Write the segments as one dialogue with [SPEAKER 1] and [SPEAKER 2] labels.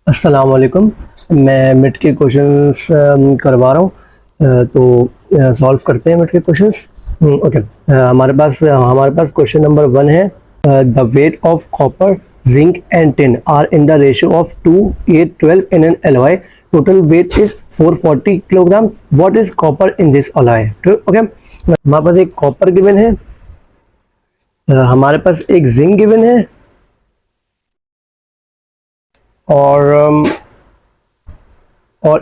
[SPEAKER 1] अस्सलाम वालेकुम। मैं मिड के क्वेश्चंस करवा रहा हूँ, तो सॉल्व करते हैं मिड के क्वेश्चंस। ओके, हमारे पास क्वेश्चन नंबर 1 है। The weight of copper, zinc and tin are in the ratio of 2, 8, 12 in an alloy. Total weight is 440 kilogram. What is copper in this alloy? Okay, हमारे पास एक copper given है, हमारे पास एक zinc given है, और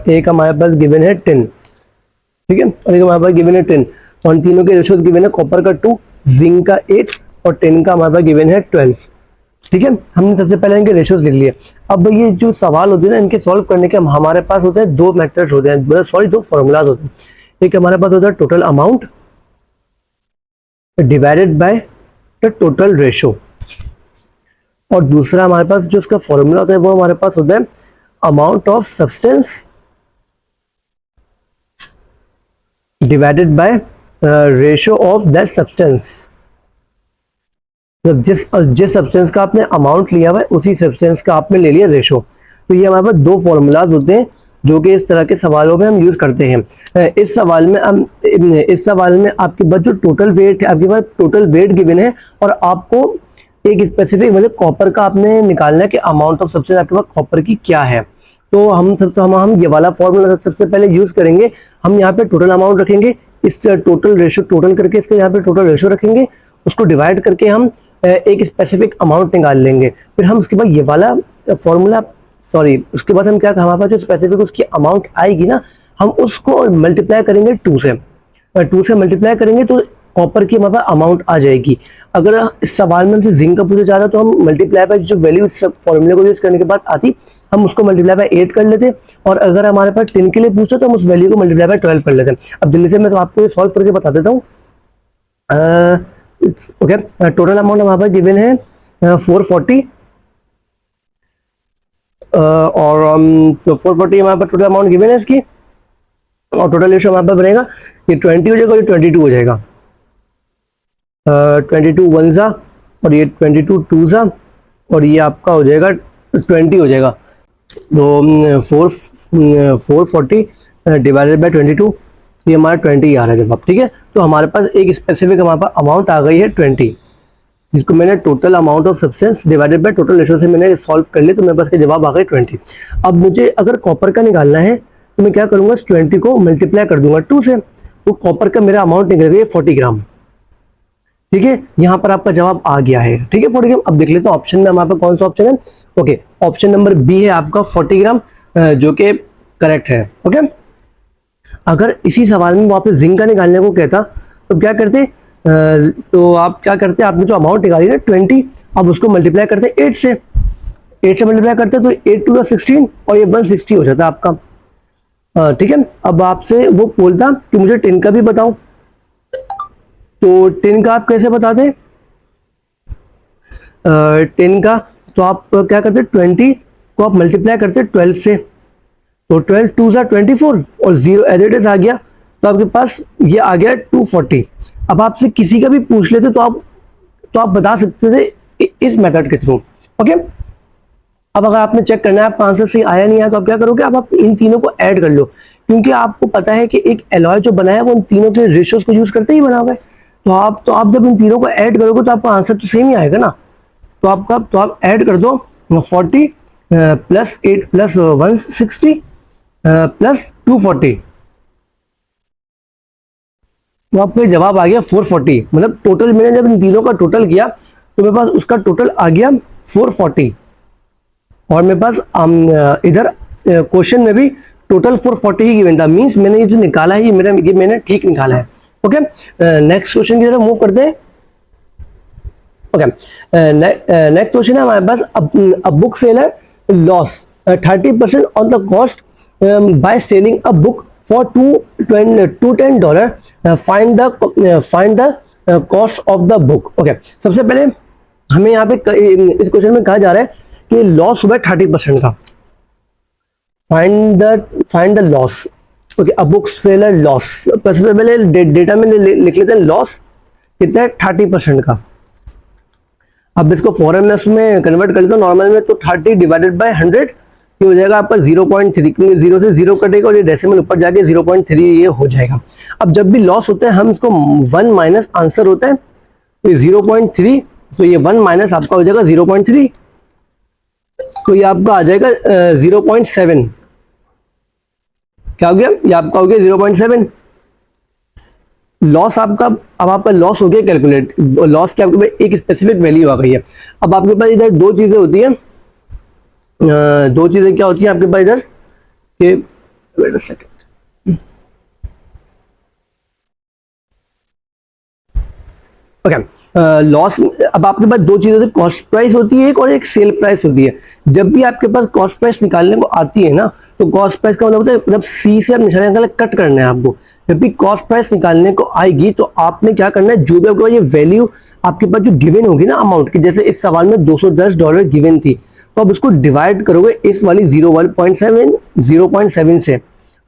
[SPEAKER 1] एक हमारे पास गिवन है टिन। ठीक है, और एक हमारे पास गिवन है टिन। और तीनों के रेशियोज गिवन है, कॉपर का 2, जिंक का 8 और टिन का हमारे पास गिवन है 12। ठीक है, हमने सबसे पहले इनके रेशियोज लिख लिए। अब ये जो सवाल होते हैं ना, इनके सॉल्व करने के हमारे पास होते हैं दो मेथड्स होते हैं, सॉरी दो फॉर्मूलाज होते हैं। एक हमारे पास होता है total amount divided by the total ratio, और दूसरा हमारे पास जो उसका फॉर्मूला होता है वो हमारे पास होता है amount of substance divided by ratio of that substance. जिस सब्सटेंस का आपने अमाउंट लिया हुआ है उसी सब्सटेंस का आपने ले लिया रेशियो। तो ये हमारे पास दो फॉर्मूलाज होते हैं जो कि इस तरह के सवालों में हम यूज करते हैं। इस सवाल में आपके पास जो टोटल वेट है, आपके पास टोटल वेट गिवन है, और आपको एक स्पेसिफिक मतलब कॉपर का आपने निकालना है कि अमाउंट ऑफ सब्सटेंस आपके पास कॉपर की क्या है। तो हम ये वाला फॉर्मूला सबसे पहले यूज करेंगे। हम यहाँ पे टोटल अमाउंट रखेंगे, इस टोटल रेशियो टोटल करके इसके यहाँ पे टोटल रेशियो रखेंगे, उसको डिवाइड करके हम एक स्पेसिफिक अमाउंट निकाल लेंगे। फिर हम उसके बाद ये वाला फॉर्मूला उसके बाद हम क्या, हमारे पास जो स्पेसिफिक उसकी अमाउंट आएगी ना, हम उसको मल्टीप्लाई करेंगे 2 से। 2 से मल्टीप्लाई करेंगे तो कॉपर की हमारे पास अमाउंट आ जाएगी। अगर इस सवाल में हमसे जिंक का पूछा जा रहा तो हम मल्टीप्लाई बाय जो वैल्यू इस फॉर्मूले को यूज करने के बाद आती, हम उसको मल्टीप्लाई बाय 8 कर लेते, और अगर हमारे पास टिन के लिए पूछते तो हम उस वैल्यू को मल्टीप्लाई बाय 12 कर लेते। अब जल्दी से मैं तो आपको ये सॉल्व करके बता देता हूँ। ओके, टोटल अमाउंट हमारे पास गिवन है 440, और 440 हमारे पास टोटल अमाउंट गिवन है इसकी, और टोटल रेशियो हमारे पास बनेगा ये 20 हो जाएगा और ये 22 हो जाएगा। 22 वन सा, और ये 22 टू सा, और ये आपका हो जाएगा 20 हो जाएगा। तो 440 डिवाइडेड बाय 22, ये हमारा 20 आ रहा है जवाब। ठीक है, तो हमारे पास एक स्पेसिफिक हमारे पास अमाउंट आ गई है 20, जिसको मैंने total amount of substance divided by total ratio से मैंने सॉल्व कर लिया, तो मेरे पास के जवाब आ गए 20। अब मुझे अगर कॉपर का निकालना है तो मैं क्या करूंगा, इस 20 को मल्टीप्लाई कर दूंगा 2 से, तो कॉपर का मेरा अमाउंट निकल गया 40 ग्राम। ठीक है, यहां पर आपका जवाब आ गया है। ठीक है, 40 ग्राम। अब देख लेते हैं ऑप्शन में हमारे पास कौन सा ऑप्शन है। ओके, ऑप्शन नंबर बी है आपका 40 ग्राम, जो कि करेक्ट है। ओके, अगर इसी सवाल में वो आपने जिंक का निकालने को कहता तो क्या करते, तो आप क्या करते, आपने जो अमाउंट निकाली ना 20, अब उसको मल्टीप्लाई करते 8 से, 8 से मल्टीप्लाई करते तो 8 टू 16, और ये 160 हो जाता है आपका। ठीक है, अब आपसे वो बोलता कि मुझे टिन का भी बताओ, तो टिन का आप कैसे बताते, टिन का तो आप क्या करते, 20 को आप मल्टीप्लाई करते 12 से, तो 12 टू सा 24, और 0 एज इट इज आ गया, तो आपके पास ये आ गया 240। अब आपसे किसी का भी पूछ लेते तो आप बता सकते थे इस मेथड के थ्रू। ओके, अब अगर आपने चेक करना है आपका आंसर सही आया नहीं आया, तो आप क्या करोगे, अब आप इन तीनों को ऐड कर लो, क्योंकि आपको पता है कि एक एलॉय जो बना है वो इन तीनों के रेशियोज को यूज करते ही बना हुआ है। तो आप जब इन तीनों को ऐड करोगे तो आपका आंसर तो सेम ही आएगा ना। तो आप ऐड कर दो 40 प्लस 8 प्लस 160 प्लस 240, तो आपको जवाब आ गया 440। मतलब टोटल मैंने जब इन तीनों का टोटल किया तो मेरे पास उसका टोटल आ गया 440, और मेरे पास इधर क्वेश्चन में भी टोटल 440 ही गिवन था। मींस मैंने ये जो निकाला है ये मैंने ठीक निकाला है। ओके, नेक्स्ट क्वेश्चन की तरफ मूव करते हैं। ओके, नेक्स्ट क्वेश्चन है हमारे पास, a book seller loss 30% on the cost by selling a book for $210, find the cost of the book. Okay, सबसे पहले हमें यहाँ पे इस क्वेश्चन में कहा जा रहा है कि लॉस हुआ 30% का, find the loss. Okay, a book seller loss, सबसे पहले डेटा में लिख लेते हैं लॉस कितना है 30% का। अब इसको फॉरेन में उसमें कन्वर्ट कर लेते हैं नॉर्मल में, तो 30 डिवाइडेड बाय 100 ये हो जाएगा आपका 0.3, क्योंकि 0 से 0 कटेगा और ये डेसिमल ऊपर जाके 0.3 ये हो जाएगा। अब जब भी लॉस होता है हम इसको 1 माइनस आंसर होता है, तो 0.3, तो ये 1 माइनस आपका हो जाएगा 0.3, तो ये आपका आ जाएगा 0.7। क्या हो गया? ये आपका हो गया 0.7 लॉस आपका। अब आपका लॉस हो गया कैलकुलेट, लॉस की आपके पास एक स्पेसिफिक वैल्यू आ गई है। अब आपके पास इधर दो चीजें होती हैं, दो चीजें क्या होती हैं आपके पास इधर कि, wait a second, okay, loss. अब आपके पास दो चीजें होती है, कॉस्ट प्राइस होती है एक और एक सेल प्राइस होती है। जब भी आपके पास कॉस्ट प्राइस निकालने को आती है ना, तो कॉस्ट प्राइस का मतलब होता है, मतलब सी से आप निशान निकाल कट करना है आपको। जब भी कॉस्ट प्राइस निकालने को आएगी तो आपने क्या करना है, जो भी आपके पास ये वैल्यू आपके पास जो गिवन होगी ना अमाउंट की, जैसे इस सवाल में $210 गिवन थी, तो आप उसको डिवाइड करोगे इस वाली 0.7 से।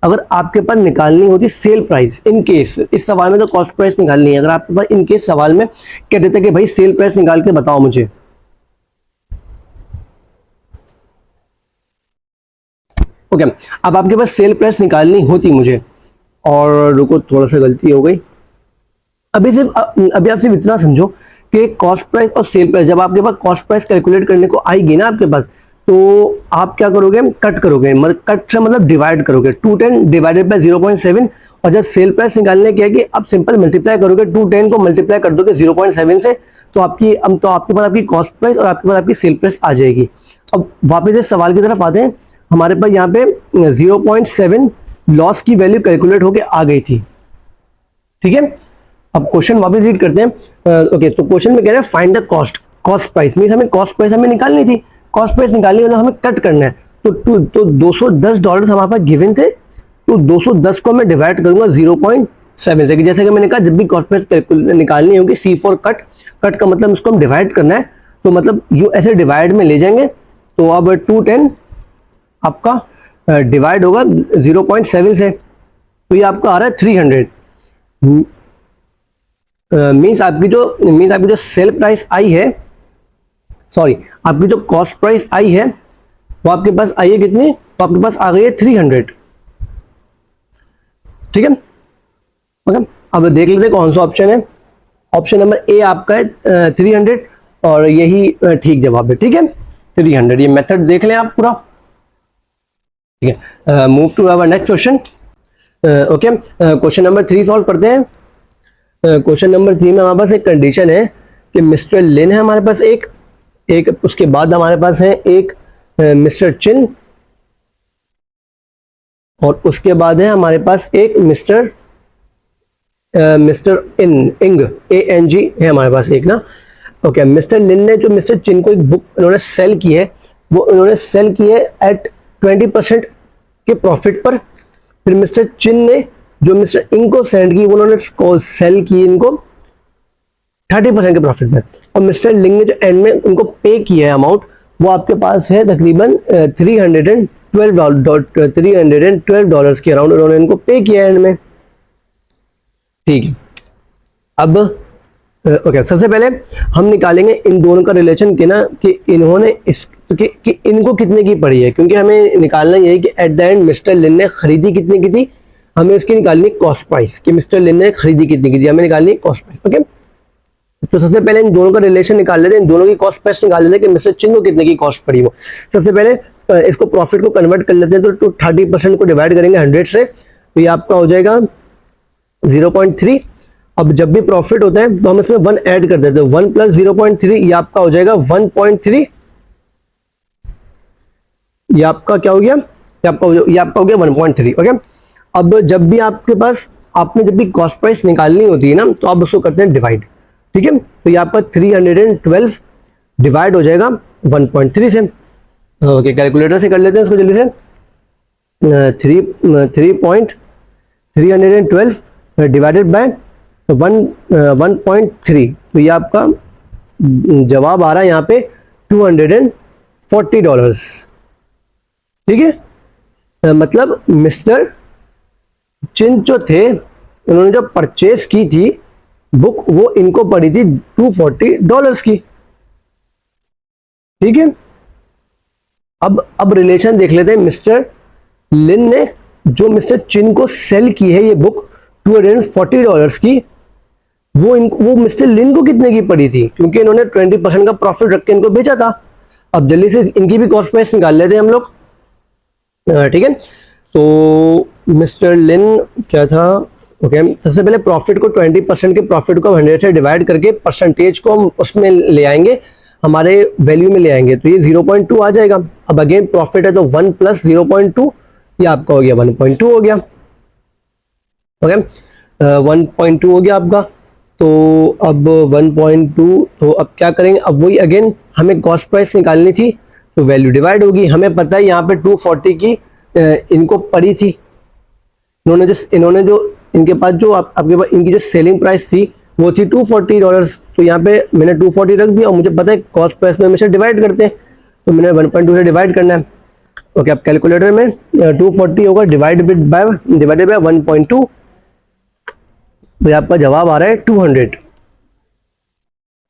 [SPEAKER 1] अगर आपके पास निकालनी होती सेल प्राइस, इन केस इस सवाल में तो कॉस्ट प्राइस निकालनी है, अगर आपके पास इन केस सवाल में कह देते कि भाई सेल प्राइस निकाल के बताओ मुझे, ओके, अब आपके पास सेल प्राइस निकालनी होती मुझे, और रुको थोड़ा सा गलती हो गई, अभी आप सिर्फ इतना समझो कि कॉस्ट प्राइस और सेल प्राइस, जब आपके पास कॉस्ट प्राइस कैलकुलेट करने को आएगी ना आपके पास, तो आप क्या करोगे, कट करोगे, मतलब कट से मतलब डिवाइड करोगे, 210 डिवाइडेड बाय 0.7, और जब सेल प्राइस निकालने की आएगी अब सिंपल मल्टीप्लाई करोगे, 210 को मल्टीप्लाई कर दोगे 0.7 से, तो आपकी आपके पास आपकी कॉस्ट प्राइस और आपके पास आपकी सेल प्राइस आ जाएगी। अब वापस इस सवाल की तरफ आते हैं, हमारे पास यहाँ पे 0.7 लॉस की वैल्यू कैलकुलेट होके आ गई थी, ठीक है। अब क्वेश्चन वापस रीड करते हैं। ओके, तो क्वेश्चन में कह रहे हैं find the cost price, means हमें कॉस्ट प्राइस हमें निकालनी थी, कॉस्ट प्राइस निकालनी मतलब हमें कट करना है। तो $210 हमारे पास गिवन थे, तो 210 को मैं डिवाइड करूंगा 0.7 से, जैसे कि मैंने कहा जब भी कॉस्ट प्राइस निकालनी होगी C फॉर कट का मतलब उसको हम डिवाइड करना है, तो मतलब यू ऐसे डिवाइड में ले जाएंगे, तो अब 210 आपका डिवाइड होगा 0.7 से, तो ये आपका आ रहा है 300। मीन्स आपकी जो सेल प्राइस आई है, सॉरी आपकी जो कॉस्ट प्राइस आई है वो आपके पास आई है कितनी, तो आपके पास आ गई है 300, ठीक है। ओके, अब देख लेते हैं कौन सा ऑप्शन है। ऑप्शन नंबर ए आपका है 300, और यही ठीक जवाब है, ठीक है 300। ये मेथड देख लें आप पूरा, ठीक है। Move to our next question. Okay, question number 3 solve करते हैं। क्वेश्चन नंबर 3 में हमारे पास एक कंडीशन है कि मिस्टर लिन है हमारे पास एक, उसके बाद हमारे पास है एक मिस्टर चिन, और उसके बाद है हमारे पास एक मिस्टर इंग ANG है हमारे पास एक ना। ओके, मिस्टर लिन ने जो मिस्टर चिन को एक बुक इन्होंने सेल की है, वो इन्होंने सेल की है एट 20% के प्रॉफिट पर। फिर मिस्टर चिन ने जो मिस्टर इंग को सेंड की, उन्होंने सेल की इनको 30% के प्रॉफिट में, और मिस्टर लिंग ने जो एंड में उनको पे किया है अमाउंट, वो आपके पास है तकरीबन $312 के अराउंड उन्होंने इनको पे किया है एंड में, ठीक है। अब ओके, सबसे पहले हम निकालेंगे इन दोनों का रिलेशन के ना, कि इन्होंने कि इनको कितने की पड़ी है, क्योंकि हमें निकालना यही कि एट द एंड मिस्टर लिन ने खरीदी कितने की थी, हमें उसकी निकालनी कॉस्ट प्राइस, कि मिस्टर लिन ने खरीदी कितने की थी, हमें निकालनी कॉस्ट प्राइस। ओके, तो सबसे पहले इन दोनों का रिलेशन निकाल लेते हैं, इन दोनों की कॉस्ट प्राइस निकाल लेते हैं कि मिस्टर चिन को कितने की कॉस्ट पड़ी वो। सबसे पहले इसको प्रॉफिट को कन्वर्ट कर लेते हैं, तो 30% को डिवाइड करेंगे 100 से, तो ये आपका हो जाएगा 0.3। अब जब भी प्रॉफिट होता है तो हम इसमें 1 ऐड कर देते हैं, 1 प्लस 0.3 ये आपका हो जाएगा 1.3, ये आपका क्या हो गया, ये आपका हो गया 1.3। ओके, अब जब भी आपके पास आपने जब भी कॉस्ट प्राइस निकालनी होती है ना, तो आप उसको करते हैं डिवाइड, ठीक है। तो ये आपका 312 डिवाइड हो जाएगा 1.3 से। ओके, कैलकुलेटर से कर लेते हैं इसको जल्दी से। 312 डिवाइडेड बाय 1.3, तो ये आपका जवाब आ रहा है यहाँ पे $240, ठीक है। मतलब मिस्टर चिन जो थे उन्होंने जो परचेज की थी बुक, वो इनको पड़ी थी $240 की, ठीक है। अब रिलेशन देख लेते हैं। मिस्टर लिन ने जो मिस्टर चिन को सेल की है ये बुक $240 की, वो मिस्टर लिन को कितने की पड़ी थी, क्योंकि इन्होंने 20% का प्रॉफिट रख के इनको बेचा था। अब जल्दी से इनकी भी कॉस्ट प्राइस निकाल लेते हैं हम लोग, ठीक है। तो मिस्टर लिन क्या था, ओके, सबसे पहले प्रॉफिट को 20% के प्रॉफिट को 100 से डिवाइड करके परसेंटेज को हम उसमें ले आएंगे, हमारे वैल्यू में ले आएंगे, तो ये 0.2 आ जाएगा। अब अगेन प्रॉफिट है तो 1 + 0.2, ये आपका हो गया 1.2 हो गया, ओके, 1.2 हो गया आपका। तो अब 1.2, तो अब क्या करेंगे, अब वही अगेन हमें कॉस्ट प्राइस निकालनी थी, तो वैल्यू डिवाइड होगी। हमें पता है यहाँ पे 240 की इनको पड़ी थी, इन्होंने जो इनके पास जो आपके पास इनकी जो सेलिंग प्राइस थी वो थी $240, तो यहाँ पे मैंने 240 रख दिया और मुझे पता है कॉस्ट प्राइस में हमेशा डिवाइड करते हैं, तो मैंने 1.2 से डिवाइड करना है। ओके, अब कैलकुलेटर में 240 होगा डिवाइडेड बाय 1.2, तो आपका जवाब आ रहा है 200।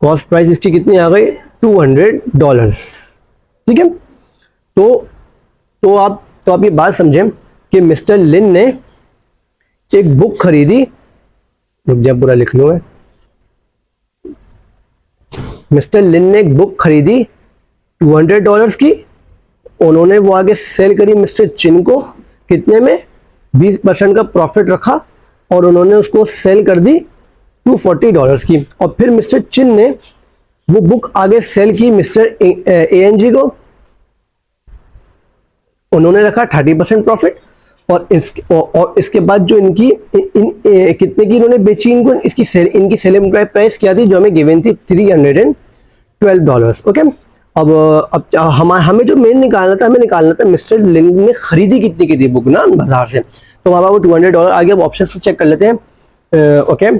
[SPEAKER 1] कॉस्ट प्राइस इसकी कितनी आ गई, $200, ठीक है। तो आप ये बात समझें कि मिस्टर लिन ने एक बुक खरीदी, जब पूरा लिख लूं मैं, मिस्टर लिन ने एक बुक खरीदी $200 की, उन्होंने वो आगे सेल करी मिस्टर चिन को कितने में, 20% का प्रॉफिट रखा और उन्होंने उसको सेल कर दी $240 की, और फिर मिस्टर चिन ने वो बुक आगे सेल की मिस्टर ANG को, उन्होंने रखा 30% प्रॉफिट, और इसके बाद जो इनकी कितने की इन्होंने बेची इनको, इनकी सेलिंग प्राइस क्या थी जो हमें गिवन थी, $312, ओके। अब हमें जो मेन निकालना था, हमें निकालना था मिस्टर लिन ने खरीदी कितनी की थी बुक ना बाजार से, तो हमारा वो $200 आ गया। अब ऑप्शन से चेक कर लेते हैं, ओके।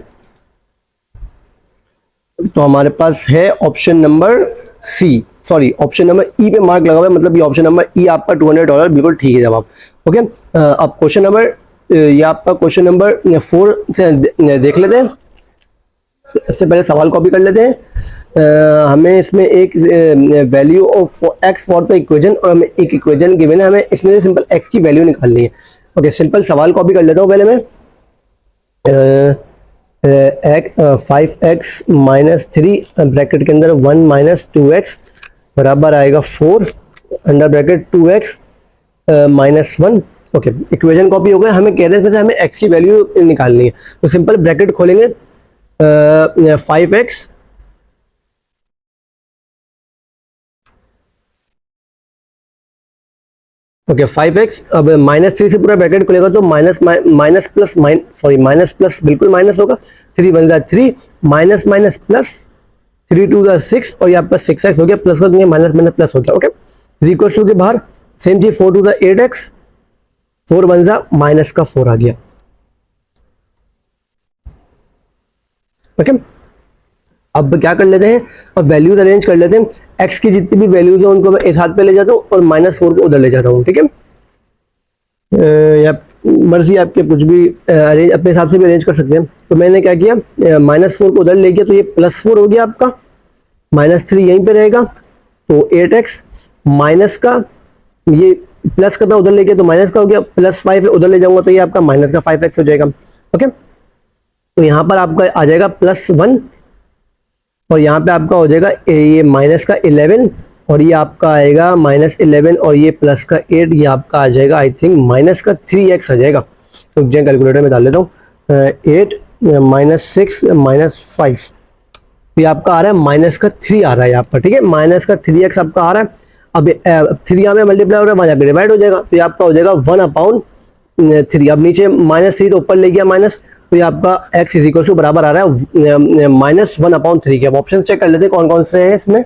[SPEAKER 1] तो हमारे पास है option number C, sorry option number E पे मार्क लगा हुआ है, मतलब ये ऑप्शन नंबर ई आपका $200 बिल्कुल ठीक है जवाब, ओके। अब क्वेश्चन नंबर, ये आपका क्वेश्चन नंबर 4 से देख लेते हैं। सबसे पहले सवाल कॉपी कर लेते हैं। हमें इसमें एक value of x for the equation, और हमें एक इक्वेशन गिवन है, हमें इसमें से सिंपल x की वैल्यू निकालनी है। ओके, सिंपल सवाल कॉपी कर लेता हूँ पहले मैं। 5x - 3 ब्रैकेट के अंदर 1 - 2x बराबर आएगा 4 under bracket 2x - 1। Okay, equation copy हो गया। हमें कह रहे हैं हमें x की वैल्यू निकालनी है, तो सिंपल ब्रैकेट खोलेंगे, 5x ओके 5x, अब -3 से पूरा ब्रैकेट खुलेगा तो माइनस प्लस बिल्कुल माइनस होगा, 3 1 जा 3 माइनस माइनस प्लस 3 2 जा 6 और यहाँ पर 6x हो गया, प्लस का माइनस माइनस प्लस हो गया। ओके, इक्वल टू के बाहर सेम चीज 4 2 जा 8x, 4 1 जा माइनस का 4 आ गया। ओके, अब क्या कर लेते हैं, अब वैल्यूज अरेंज कर लेते हैं। x की जितनी भी वैल्यूज है उनको मैं इस हाथ पे ले जाता हूँ और -4 को उधर ले जाता हूँ, ठीक है। या मर्जी आपके, कुछ भी अरेंज अपने हिसाब से भी अरेंज कर सकते हैं। तो मैंने क्या किया, -4 को उधर ले गया तो ये +4 हो गया आपका, -3 यहीं पे रहेगा तो 8x, माइनस का ये प्लस का था उधर ले गया तो माइनस का हो गया, +5 उधर ले जाऊंगा तो ये आपका माइनस का 5x हो जाएगा। ओके, तो यहाँ पर आपका आ जाएगा +1 और यहाँ पे आपका हो जाएगा ये माइनस का 11 और ये आपका आएगा -11 और ये प्लस का 8, ये आपका आ जाएगा आई थिंक माइनस का 3x आ जाएगा। तो जो कैलकुलेटर में डाल लेता हूँ, 8 -6 -5, ये आपका आ रहा है माइनस का 3 आ रहा है यहाँ पर, ठीक है। माइनस का 3x आपका आ रहा है। अब 3 यहाँ में मल्टीप्लाई हो रहा है, वहाँ जाकर डिवाइड हो जाएगा तो ये आपका हो जाएगा 1/3। अब नीचे -3 तो ऊपर ले गया माइनस, तो ये आपका x = बराबर आ रहा है -1/3 के। अब ऑप्शन चेक कर लेते हैं कौन कौन से हैं इसमें,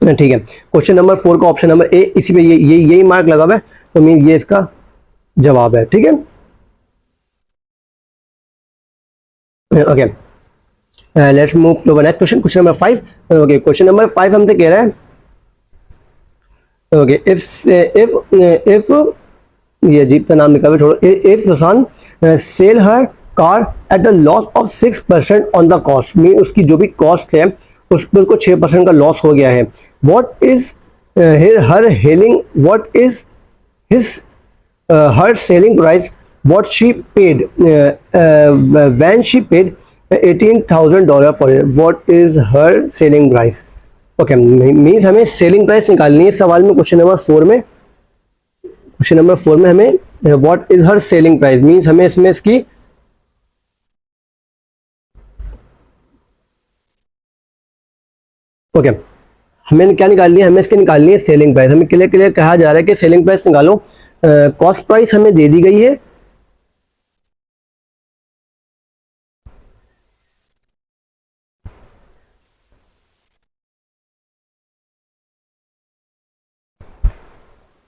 [SPEAKER 1] ठीक है। क्वेश्चन नंबर 4 का ऑप्शन नंबर ए, इसी पे यही मार्क लगा हुआ है, तो मीन ये इसका जवाब है, ठीक है। Okay, let's move to next question, question number 5। Okay, question number 5 हमसे कह रहा है, ओके, इफ ये अजीब का नाम निकाल छोड़ो, if Sushant sell her car at the loss of 6% on the cost, mean उसकी जो भी कॉस्ट है उस पर उसको 6% का लॉस हो गया है। What is her hailing what is his her selling price what she paid when she paid $18,000 for it. What is her selling price? Okay means हमें सेलिंग प्राइस निकालनी है इस सवाल में। क्वेश्चन नंबर 4 में, क्वेश्चन नंबर 4 में हमें what is her selling price means हमें इसमें इसकी ओके हमें क्या निकालनी है, हमें इसकी निकालनी है सेलिंग प्राइस। हमें क्लियर क्लियर कहा जा रहा है कि सेलिंग प्राइस निकालो। कॉस्ट प्राइस हमें दे दी गई है,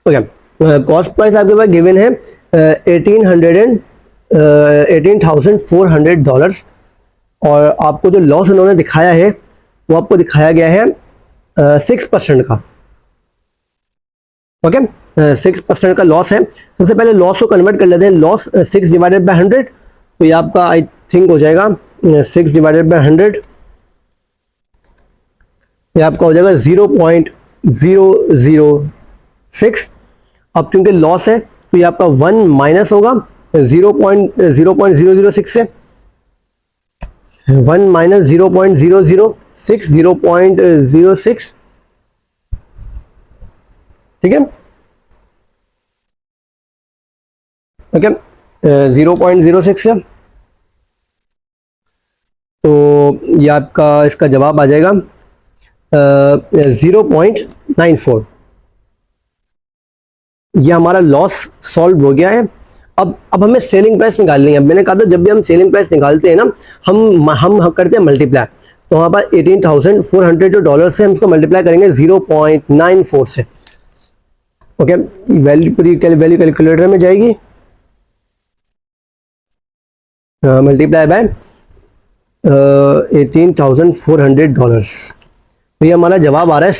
[SPEAKER 1] ओके कॉस्ट प्राइस आपके पास गिवन है $18,400 और आपको जो लॉस उन्होंने दिखाया है वो आपको दिखाया गया है 6% का। ओके 6% का लॉस है। सबसे पहले लॉस को कन्वर्ट कर लेते हैं। लॉस 6 डिवाइडेड बाय 100, तो ये आपका आई थिंक हो जाएगा 6 डिवाइडेड बाय 100, ये आपका हो जाएगा 0.006। अब क्योंकि लॉस है तो ये आपका 1 माइनस होगा 0.006 से, 1 माइनस 0.006, 0.06, ठीक है ओके 0.06 से, तो ये आपका इसका जवाब आ जाएगा 0.94। ये हमारा लॉस सॉल्व हो गया है। अब हमें सेलिंग प्राइस निकालनी है। मैंने कहा था जब भी हम सेलिंग प्राइस निकालते हैं ना हम करते हैं मल्टीप्लाई। तो हमारे पास 18,400 जो डॉलर से हम इसको मल्टीप्लाई करेंगे 0.94 से। ओके वैल्यू कैलकुलेटर में जाएगी, मल्टीप्लाई बाय $18,400, तो ये हमारा जवाब आ रहा है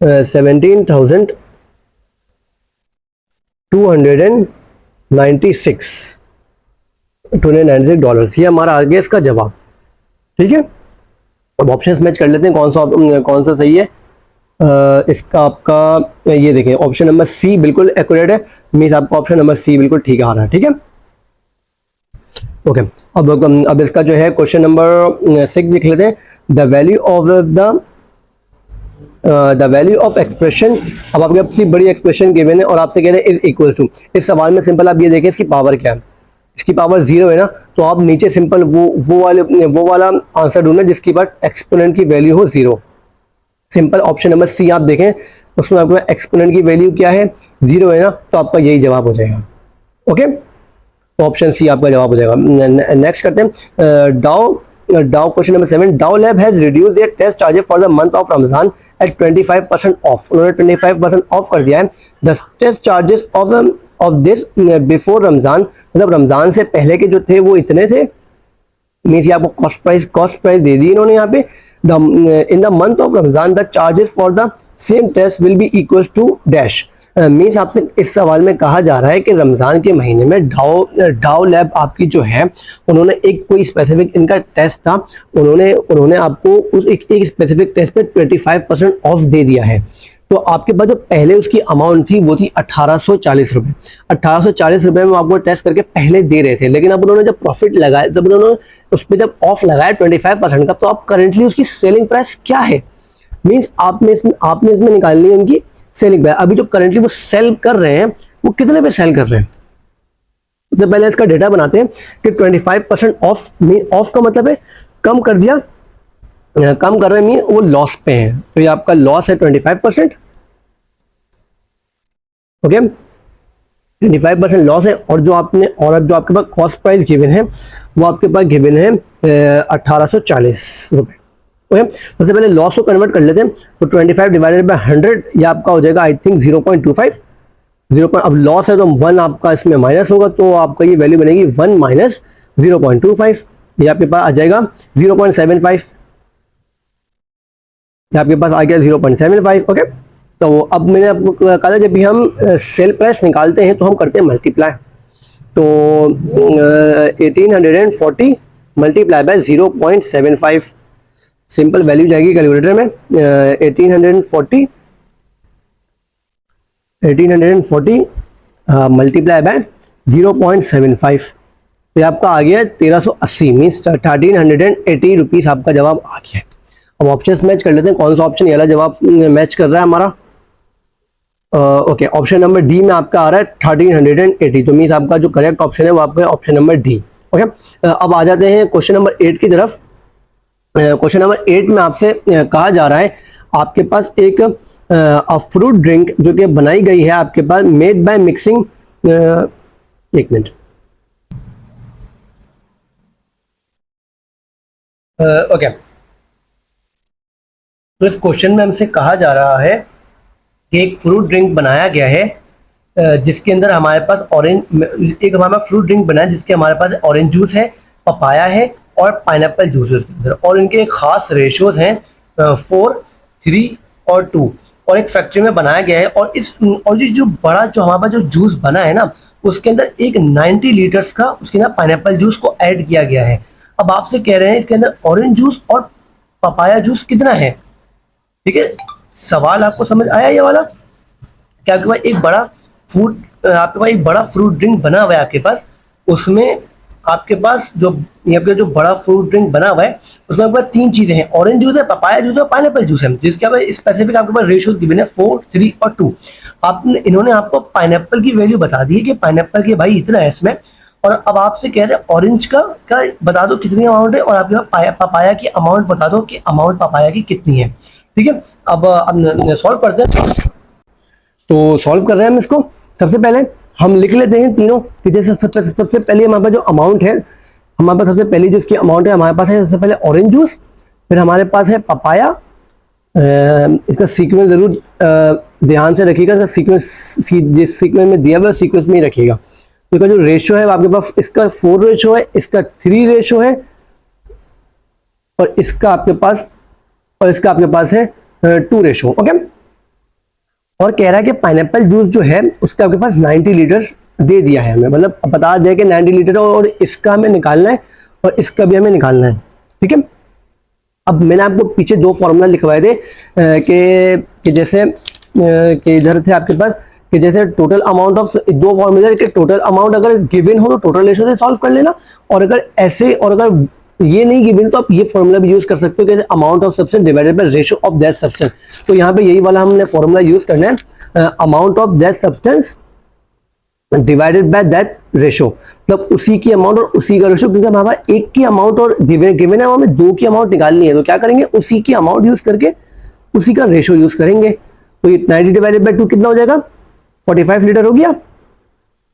[SPEAKER 1] 296 डॉलर्स, ये हमारा आ गया इसका जवाब। ठीक है, अब ऑप्शंस मैच कर लेते हैं कौन सा सही है। इसका आपका ये देखें ऑप्शन नंबर सी बिल्कुल एक्यूरेट है, मीन्स आपका ऑप्शन नंबर सी बिल्कुल ठीक आ रहा है। ठीक है ओके अब इसका जो है क्वेश्चन नंबर 6 लिख लेते हैं। The value of expression. अब आपके अपनी बड़ी एक्सप्रेशन गिवन है और आपसे कह रहे हैं इज इक्वल टू। इस सवाल में सिंपल आप ये देखें इसकी पावर क्या है, इसकी पावर 0 है ना, तो आप नीचे सिंपल वो वाला आंसर ढूंढना जिसकी बात एक्सपोनेंट की वैल्यू हो 0। सिंपल ऑप्शन नंबर सी आप देखें उसमें आपको एक्सपोनेंट की वैल्यू क्या है 0 है ना, तो आपका यही जवाब हो जाएगा। ओके ऑप्शन सी आपका जवाब हो जाएगा। नेक्स्ट करते हैं डाउ question number 7। Dow lab has reduced their test charges for the month of Ramzan at 25% off. उन्होंने 25% ऑफ कर दिया है। The test charges of this before Ramzan, मतलब रमजान से पहले के जो थे वो इतने थे, मीन्स आपको कॉस्ट प्राइस दे दी इन्होंने यहाँ पे। In the month of Ramzan the charges for the same test will be equal to dash. Means आपसे इस सवाल में कहा जा रहा है कि रमजान के महीने में डाउ लैब आपकी जो है उन्होंने एक कोई स्पेसिफिक इनका टेस्ट था, उन्होंने आपको उस एक स्पेसिफिक टेस्ट पे 25% ऑफ दे दिया है। तो आपके पास जो पहले उसकी अमाउंट थी वो थी 1840 रुपये। 1840 रुपये में आपको टेस्ट करके पहले दे रहे थे, लेकिन अब उन्होंने जब प्रॉफिट लगाया, जब उन्होंने उस पर जब ऑफ लगाया 25% का, तो आप करेंटली उसकी सेलिंग प्राइस क्या है, मीन्स आपने इसमें निकालनी है उनकी सेलिंग प्राइस। अभी जो करंटली वो सेल कर रहे हैं वो कितने पे सेल कर रहे हैं। सबसे पहले इसका डेटा बनाते हैं कि 25% ऑफ का मतलब है कम कर दिया, कम कर रहे हैं वो लॉस पे है, तो ये आपका लॉस है 25%। ओके 25% लॉस है। और जो आपके पास कॉस्ट प्राइस गिवन है वो आपके पास गिवन है 1840 रुपये। ओके सबसे पहले लॉस को कन्वर्ट कर लेते हैं, तो 25 डिवाइडेड बाय 100 ये आपका हो जाएगा आई थिंक 0.25। अब लॉस है तो 1 आपका इसमें माइनस होगा, तो आपका ये वैल्यू बनेगी 1 माइनस 0.25, ये आपके पास आ जाएगा 0.75, ये आपके पास आ गया 0.75। ओके तो अब मैंने आपको कहा था जब भी हम सेल प्राइस निकालते हैं तो हम करते हैं मल्टीप्लाई। तो 1840 मल्टीप्लाई बाय 0.75, सिंपल वैल्यू जाएगी कैलकुलेटर में 1840 मल्टीप्लाई बाय 0.75, तो ये आपका आ गया 1380 मीन्स 1380 रुपीज़ आपका जवाब आ गया है। अब ऑप्शंस मैच कर लेते हैं, कौन सा ऑप्शन ये वाला जवाब मैच कर रहा है हमारा। ओके, ऑप्शन नंबर डी में आपका आ रहा है 1380, तो मीन्स आपका जो करेक्ट ऑप्शन है वो आपका ऑप्शन नंबर डी। ओके, अब आ जाते हैं क्वेश्चन नंबर 8 की तरफ। क्वेश्चन नंबर 8 में आपसे कहा जा रहा है आपके पास एक फ्रूट ड्रिंक जो कि बनाई गई है आपके पास मेड बाय मिक्सिंग, एक मिनट, ओके, तो इस क्वेश्चन में हमसे कहा जा रहा है कि एक फ्रूट ड्रिंक बनाया गया है जिसके अंदर हमारे पास एक हमारा फ्रूट ड्रिंक बना है जिसके हमारे पास ऑरेंज जूस है, पपाया है और पाइनएप्पल जूस है उसके अंदर, और इनके एक खास रेशियोज हैं 4, 3 और 2, और एक फैक्ट्री में बनाया गया है। और ये जो हमारे पास जो जूस बना है ना उसके अंदर एक 90 लीटर्स का उसके अंदर पाइनएप्पल जूस को ऐड किया गया है। अब आपसे कह रहे हैं इसके अंदर ऑरेंज जूस और पपाया जूस कितना है। ठीक है, सवाल आपको समझ आया ये वाला? क्या आपके पास एक बड़ा फ्रूट ड्रिंक बना हुआ है आपके पास, उसमें आपके पास जो यहाँ पे जो बड़ा फ्रूट ड्रिंक बना हुआ है उसमें आपके पास 3 चीजें हैं, ऑरेंज जूस है, पपाया जूस है और पाइनएप्पल जूस है, जिसके आप स्पेसिफिक आपके पास रेशियोज गिवन है 4, 3 और 2। इन्होंने आपको पाइनएप्पल की वैल्यू बता दी है कि पाइनएप्पल की भाई इतना है इसमें, और अब आपसे कह रहे हैं ऑरेंज का बता दो कितनी अमाउंट है, और आपके पास पपाया की अमाउंट बता दो कि अमाउंट पपाया की कितनी है। ठीक है, अब सॉल्व करते हैं। तो सॉल्व कर रहे हैं हम इसको। सबसे पहले हम लिख लेते हैं तीनों कि जैसे सबसे पहले हमारे पास जो अमाउंट है, हमारे पास सबसे पहली जो इसकी अमाउंट है हमारे पास है सबसे पहले ऑरेंज जूस, फिर हमारे पास है पपाया। इसका सीक्वेंस जरूर ध्यान से रखिएगा, इसका सीक्वेंस जिस सीक्वेंस में दिया हुआ है सीक्वेंस में ही रखिएगा। तो इसका जो रेशियो है आपके पास, इसका 4 रेशियो है, इसका 3 रेशियो है, और इसका आपके पास है 2 रेशियो। ओके, और कह रहा है कि पाइनएप्पल जूस जो है उसका आपके पास 90 लीटर्स दे दिया है हमें, मतलब बता दिया कि 90 लीटर और इसका हमें निकालना है और इसका भी हमें निकालना है। ठीक है, अब मैंने आपको पीछे 2 फॉर्मूला लिखवाए थे कि जैसे कि इधर थे आपके पास कि जैसे टोटल अमाउंट ऑफ 2 फॉर्मूला कि टोटल अमाउंट अगर गिवन हो तो टोटल रेशियो से सॉल्व कर लेना, और अगर ये नहीं गिवन तो आप ये फॉर्मूला भी यूज कर सकते हो कि amount of substance divided by ratio of that substance. तो यहाँ पे यही वाला हमने फॉर्मूला यूज करना है, amount of that substance divided by that ratio, मतलब उसी की अमाउंट और उसी का रेशियो, क्योंकि हमारे पास एक की अमाउंट और गिवन है, हमें 2 की अमाउंट निकालनी है, तो क्या करेंगे उसी की अमाउंट यूज करके उसी का रेशियो यूज करेंगे। तो ये 90 डिवाइडेड बाय 2 कितना हो जाएगा, 45 लीटर हो गया।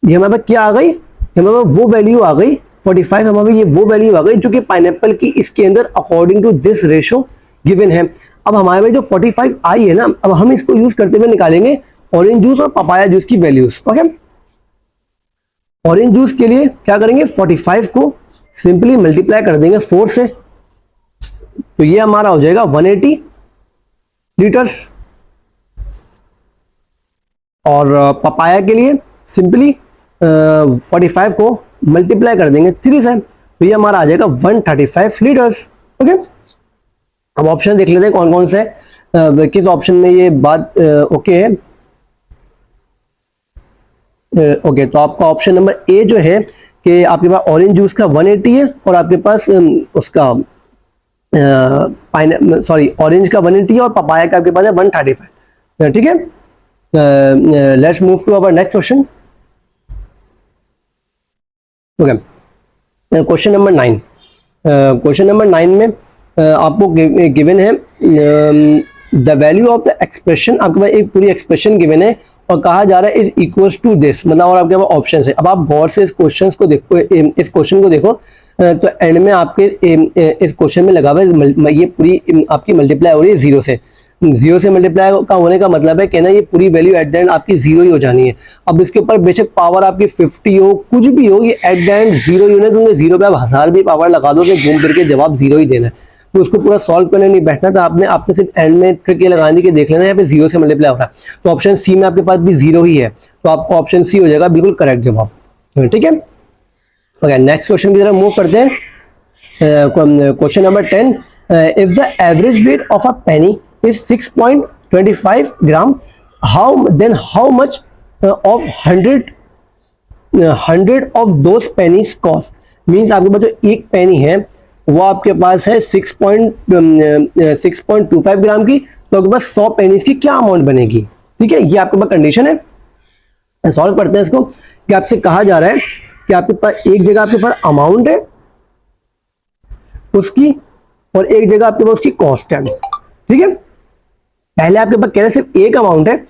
[SPEAKER 1] ये हमारे पास क्या आ गई, हमारे पास वो वैल्यू आ गई 45, हमारे ये वो वैल्यू आ गई जो कि पाइनएप्पल की इसके अंदर according to this ratio given है। अब हमारे पास जो 45 आई है ना, अब हम इसको यूज करते हुए निकालेंगे ऑरेंज जूस और पपाया जूस की वैल्यूज। ओके, ऑरेंज जूस के लिए क्या करेंगे, 45 को सिंपली मल्टीप्लाई कर देंगे 4 से, तो ये हमारा हो जाएगा 180 लीटर्स। और पपाया के लिए सिंपली 45 को मल्टीप्लाई कर देंगे 3 से, तो ये हमारा आ जाएगा 135 लीटर्स। ओके, अब ऑप्शन देख लेते हैं कौन कौन से, किस ऑप्शन में ये बात ओके है। ओके, तो आपका ऑप्शन नंबर ए जो है कि आपके पास ऑरेंज जूस का 180 है और आपके पास उसका ऑरेंज का 180 है और पपाया का आपके पास है 135। ठीक है, let's move to our next question. Okay, question number 9। Question number 9 में आपको गिवन है the value of the expression, आपके पास एक पूरी एक्सप्रेशन गिवन है और कहा जा रहा है इज इक्वल्स टू दिस, मतलब और आपके पास ऑप्शन है। अब आप गौर से इस क्वेश्चन को देखो तो एंड में आपके इस क्वेश्चन में लगा हुआ है ये पूरी आपकी मल्टीप्लाई हो रही है 0 से। 0 से मल्टीप्लाई का होने का मतलब है कि ना ये पूरी वैल्यू एट द एंड आपकी 0 ही हो जानी है। अब इसके ऊपर बेशक पावर आपकी 50 हो कुछ भी हो, ये एट द एंड 0 ही होने दूंगे। 0 पे आप 1000 भी पावर लगा दो कि घूम फिर के जवाब 0 ही देना है, तो उसको पूरा सॉल्व करने नहीं बैठना था आपने सिर्फ एंड में ट्रिक ये लगानी कि देख लेना यहाँ पे 0 से मल्टीप्लाई हो रहा है। तो ऑप्शन सी में आपके पास भी 0 ही है, तो आपको ऑप्शन सी हो जाएगा बिल्कुल करेक्ट जवाब। ठीक है, ओके, नेक्स्ट क्वेश्चन की तरफ मूव करते हैं। Question number 10 if the average weight of a Penney is 6.25 gram, how much of 100 of those pennies cost. Means आपके पास जो एक पेनी है वो आपके पास है 6.25 ग्राम की, तो आपके पास 100 पेनीज की क्या अमाउंट बनेगी। ठीक है, ये आपके पास कंडीशन है। सॉल्व करते हैं इसको कि आपसे कहा जा रहा है कि आपके पास एक जगह आपके पास अमाउंट है उसकी, और एक जगह आपके पास उसकी कॉस्ट है। ठीक है, पहले आपके पास कह रहे सिर्फ एक अमाउंट है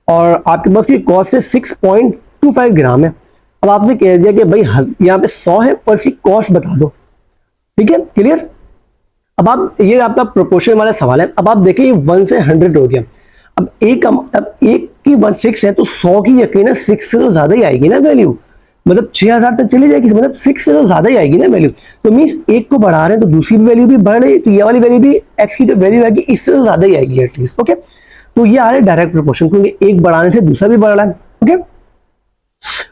[SPEAKER 1] और आपके पास की कॉस्ट है 6.25 ग्राम है। अब आपसे कह दिया कि भाई यहाँ पे 100 है और इसकी कॉस्ट बता दो। ठीक है, क्लियर। अब आप, ये आपका प्रोपोर्शन वाला सवाल है। अब आप देखें ये 1 से 100 हो गया। अब एक की 6 है तो 100 की यकीनन 6 से तो ज्यादा ही आएगी ना वैल्यू, मतलब 6000 तक चली जाएगी, मतलब 6 से तो ज्यादा ही आएगी ना वैल्यू। तो मीन्स एक को बढ़ा रहे हैं तो दूसरी वैल्यू भी बढ़ रही है, तो ये वाली वैल्यू भी एक्स की जो वैल्यू आएगी इससे तो ज्यादा ही आएगी एटलीस्ट। ओके, तो ये आ रहा है डायरेक्ट प्रोपोर्शन, क्योंकि एक बढ़ाने से दूसरा भी बढ़ रहा है। ओके,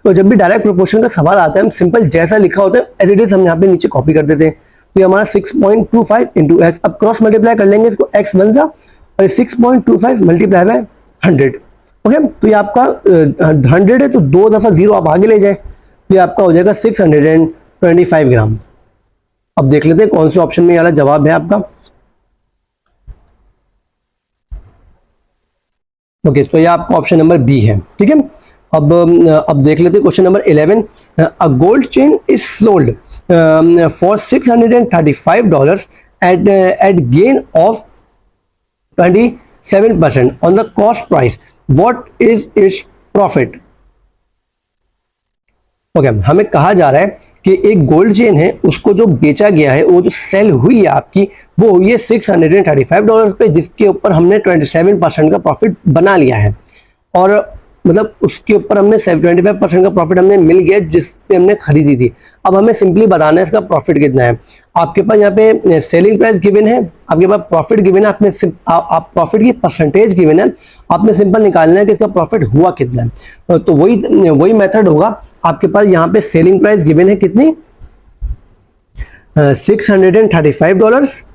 [SPEAKER 1] तो जब भी डायरेक्ट प्रोपोर्शन का सवाल आता है हम सिंपल जैसा लिखा होता है एज इट इज हम यहाँ पे नीचे कॉपी कर देते हैं। तो हमारा 6.25 इंटू एक्स, अब क्रॉस मल्टीप्लाई कर लेंगे इसको, एक्स 1 सा और 6.25 मल्टीप्लाई बाय 100। ओके, तो ये आपका 100 है तो 2 दफा 0 आप आगे ले जाए, तो ये आपका हो जाएगा 625 ग्राम। अब देख लेते हैं कौन से ऑप्शन में ये वाला जवाब है आपका। ओके, तो ये आपका ऑप्शन नंबर बी है। ठीक है, अब देख लेते हैं question number 11। A gold chain is sold for $635 at gain of 27% on the cost price. What is its profit? Okay, हमें कहा जा रहा है कि एक गोल्ड चेन है उसको जो बेचा गया है, वो जो सेल हुई है आपकी, वो हुई है $635 पे, जिसके ऊपर हमने 27% का प्रॉफिट बना लिया है। और मतलब उसके ऊपर हमने 25% का प्रॉफिट हमने मिल गया जिस पे हमने खरीदी थी। अब हमें सिंपली बताना है इसका प्रॉफिट कितना है। आपके पास यहाँ पे सेलिंग प्राइस गिवन है, आपके पास प्रॉफिट गिवन है, आपने आप प्रॉफिट की परसेंटेज गिवन है, आपने सिंपल निकालना है कि इसका प्रॉफिट हुआ कितना है। तो वही मेथड होगा। आपके पास यहाँ पे सेलिंग प्राइस गिवन है कितनी, $635।